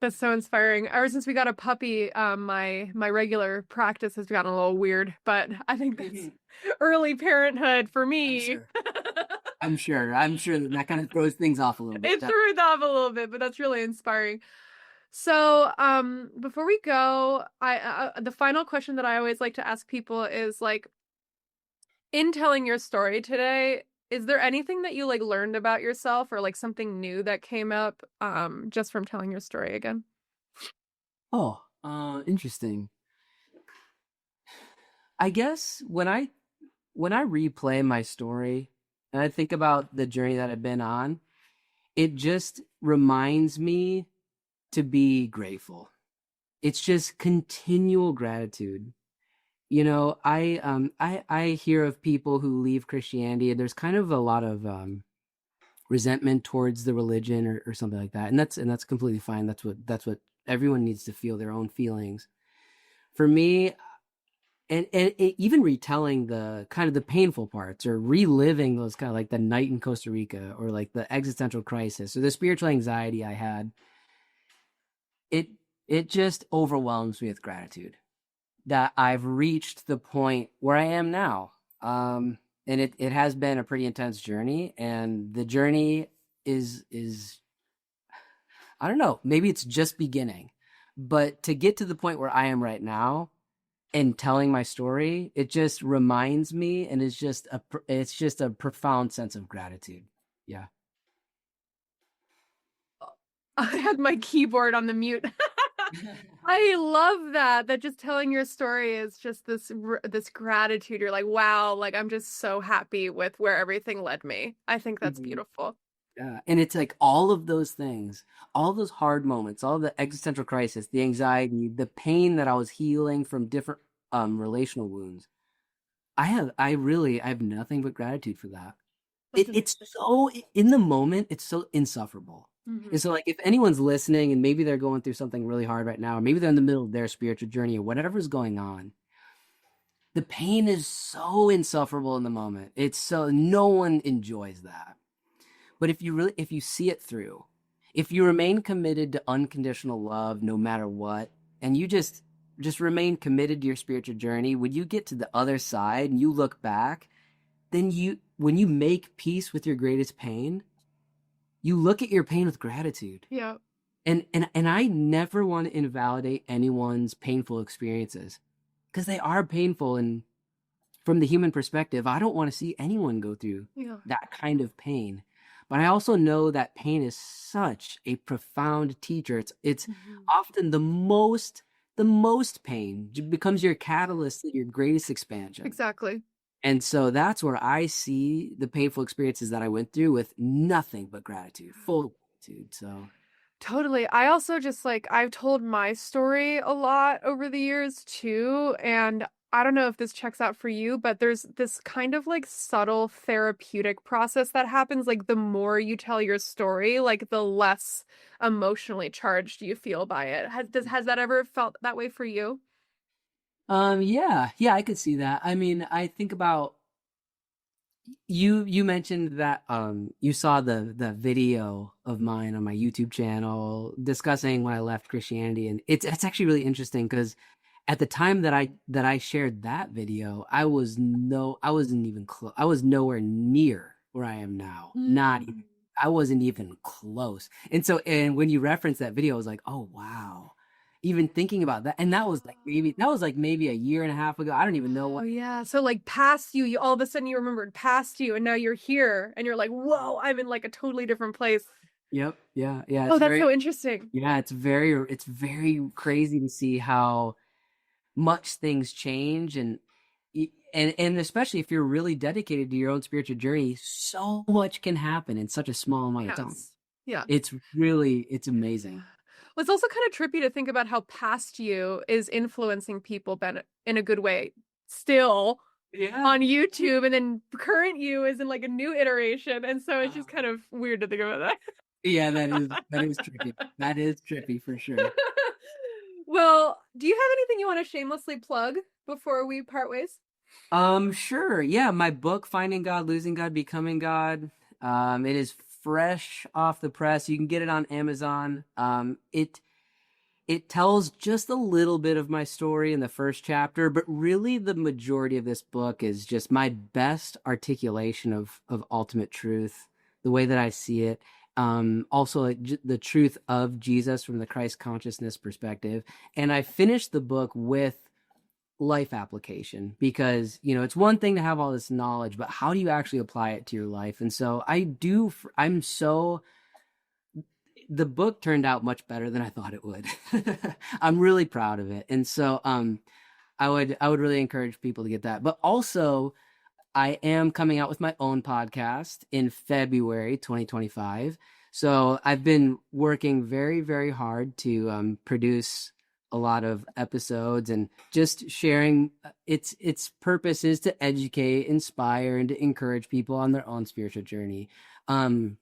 That's so inspiring. Ever since we got a puppy, my regular practice has gotten a little weird, but I think that's early parenthood for I'm me. sure. I'm sure that kind of throws things off a little bit. It threw it off a little bit, but that's really inspiring. So, before we go, I the final question that I always like to ask people is like, in telling your story today, is there anything that you like learned about yourself or like something new that came up just from telling your story again? Oh, interesting. I guess when I replay my story and I think about the journey that I've been on, it just reminds me to be grateful. It's just continual gratitude. I hear of people who leave Christianity, and there's kind of a lot of resentment towards the religion or something like that. And that's completely fine. That's what everyone needs to feel their own feelings. For me, and even retelling the kind of the painful parts or reliving those kind of like the night in Costa Rica or like the existential crisis or the spiritual anxiety I had, it it just overwhelms me with gratitude that I've reached the point where I am now. And it has been a pretty intense journey, and the journey is I don't know, maybe it's just beginning. But to get to the point where I am right now and telling my story, it just reminds me and it's just a profound sense of gratitude. Yeah. I had my keyboard on the mute. I love that just telling your story is just this gratitude. You're like, wow, like I'm just so happy with where everything led me. I think that's Mhm. beautiful. Yeah. And it's like all of those things, all those hard moments, all the existential crisis, the anxiety, the pain that I was healing from different relational wounds. I have nothing but gratitude for that. That's It's amazing. so in the moment, it's so insufferable. Hmm. And so like if anyone's listening and maybe they're going through something really hard right now, or maybe they're in the middle of their spiritual journey or whatever's going on, the pain is so insufferable in the moment. It's so no one enjoys that. But if you see it through, if you remain committed to unconditional love no matter what, and you just remain committed to your spiritual journey, when you get to the other side and you look back, then you when you make peace with your greatest pain, you look at your pain with gratitude. Yeah. And I never want to invalidate anyone's painful experiences because they are painful, and from the human perspective, I don't want to see anyone go through Yeah. that kind of pain. But I also know that pain is such a profound teacher. It's Mhm. often the most pain becomes your catalyst, your greatest expansion. Exactly. And so that's where I see the painful experiences that I went through with nothing but gratitude, full gratitude. So, Totally. I also just like I've told my story a lot over the years too, and I don't know if this checks out for you, but there's this kind of like subtle therapeutic process that happens like the more you tell your story, like the less emotionally charged you feel by it. Has that ever felt that way for you? yeah, yeah, I could see that. I mean, I think about you mentioned that you saw the video of mine on my YouTube channel discussing when I left Christianity, and it's actually really interesting because at the time that I shared that video, I wasn't even close. I was nowhere near where I am now. Not even, Mm. I wasn't even close. And when you referenced that video, I was like, oh wow. Even thinking about that, and that was like maybe a year and a half ago. I don't even know Oh what. yeah. So like past you, you all of a sudden you remembered past you and now you're here and you're like, "Whoa, I'm in like a totally different place." Yep, yeah, yeah. Oh, It's that's very so interesting. Yeah, it's very crazy to see how much things change, and especially if you're really dedicated to your own spiritual journey, so much can happen in such a small amount of time. Yes. Yeah. It's amazing. Yeah. Well, it's also kind of trippy to think about how past you is influencing people in a good way still Yeah. on YouTube, and then current you is in like a new iteration. And so it's Uh, just kind of weird to think about yeah, that is trippy. that. That is trippy for sure. Well, do you have anything you want to shamelessly plug before we part ways? Sure. Yeah, my book, Finding God, Losing God, Becoming God. It is fresh off the press. You can get it on Amazon. It tells just a little bit of my story in the first chapter, but really the majority of this book is just my best articulation of ultimate truth, the way that I see it. Also like, the truth of Jesus from the Christ consciousness perspective. And I finished the book with life application because it's one thing to have all this knowledge, but how do you actually apply it to your life? And so I'm so the book turned out much better than I thought it would. I'm really proud of it. And so I would really encourage people to get that. But also, I am coming out with my own podcast in February 2025. So I've been working very, very hard to produce a lot of episodes and just sharing. Its purpose is to educate, inspire, and to encourage people on their own spiritual journey. Um,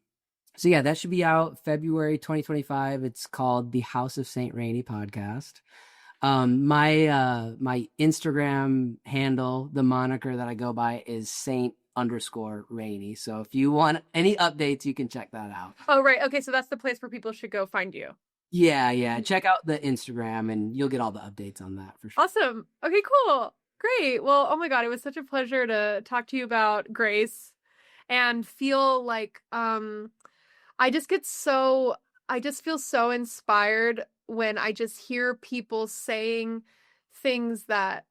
so yeah, that should be out February 2025. It's called the House of Saint Rainey podcast. My Instagram handle, the moniker that I go by is Saint_Rainey. So if you want any updates, you can check that out. Oh, right. Okay, so that's the place where people should go find you. Yeah. Check out the Instagram and you'll get all the updates on that for sure. Awesome. Okay, cool. Great. Well, oh my God, it was such a pleasure to talk to you about grace and feel like I just get so I just feel so inspired when I just hear people saying things that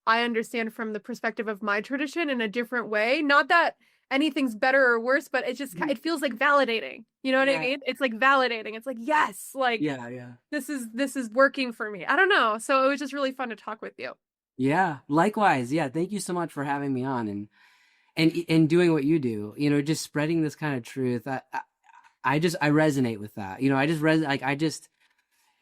I understand from the perspective of my tradition in a different way. Not that anything's better or worse, but it feels like validating. You know what I Yeah. mean? It's like validating. It's like, yes, like Yeah. this is working for me. I don't know. So it was just really fun to talk with you. Yeah. Likewise. Yeah. Thank you so much for having me on and doing what you do. Just spreading this kind of truth. I resonate with that. I just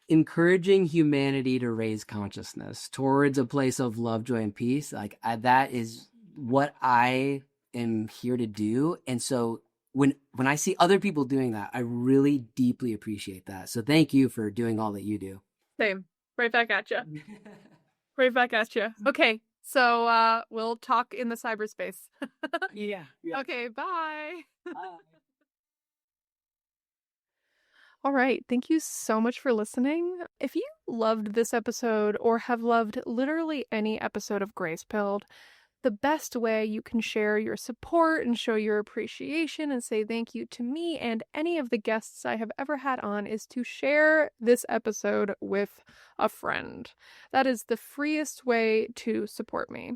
encouraging humanity to raise consciousness towards a place of love, joy, and peace. That is what I am here to do. And so when I see other people doing that, I really deeply appreciate that. So thank you for doing all that you do. Same. Right back at you. Right back at you. Okay. So we'll talk in the cyberspace. Yeah. Okay, bye. Bye. All right. Thank you so much for listening. If you loved this episode or have loved literally any episode of Grace Pilled, the best way you can share your support and show your appreciation and say thank you to me and any of the guests I have ever had on is to share this episode with a friend. That is the freest way to support me.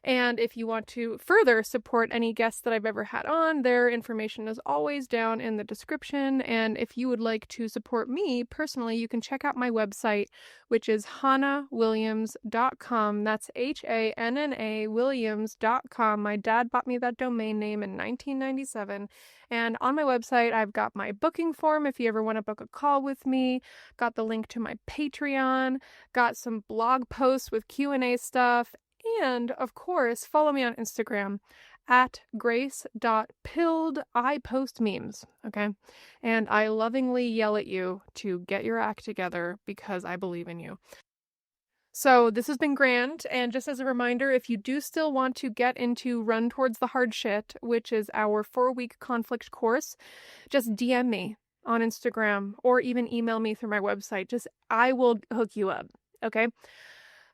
And if you want to further support any guests that I've ever had on, their information is always down in the description. And if you would like to support me personally, you can check out my website, which is hannawilliams.com. That's HANNA Williams.com. My dad bought me that domain name in 1997. And on my website, I've got my booking form if you ever want to book a call with me, got the link to my Patreon, got some blog posts with Q&A stuff, and, of course, follow me on Instagram at grace.pilled. I post memes, okay? And I lovingly yell at you to get your act together because I believe in you. So this has been grand, and just as a reminder, if you do still want to get into Run Towards the Hard Shit, which is our 4-week conflict course, just DM me on Instagram or even email me through my website. I will hook you up, okay?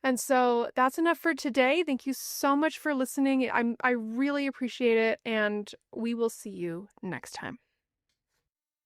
And so that's enough for today. Thank you so much for listening. I really appreciate it, and we will see you next time.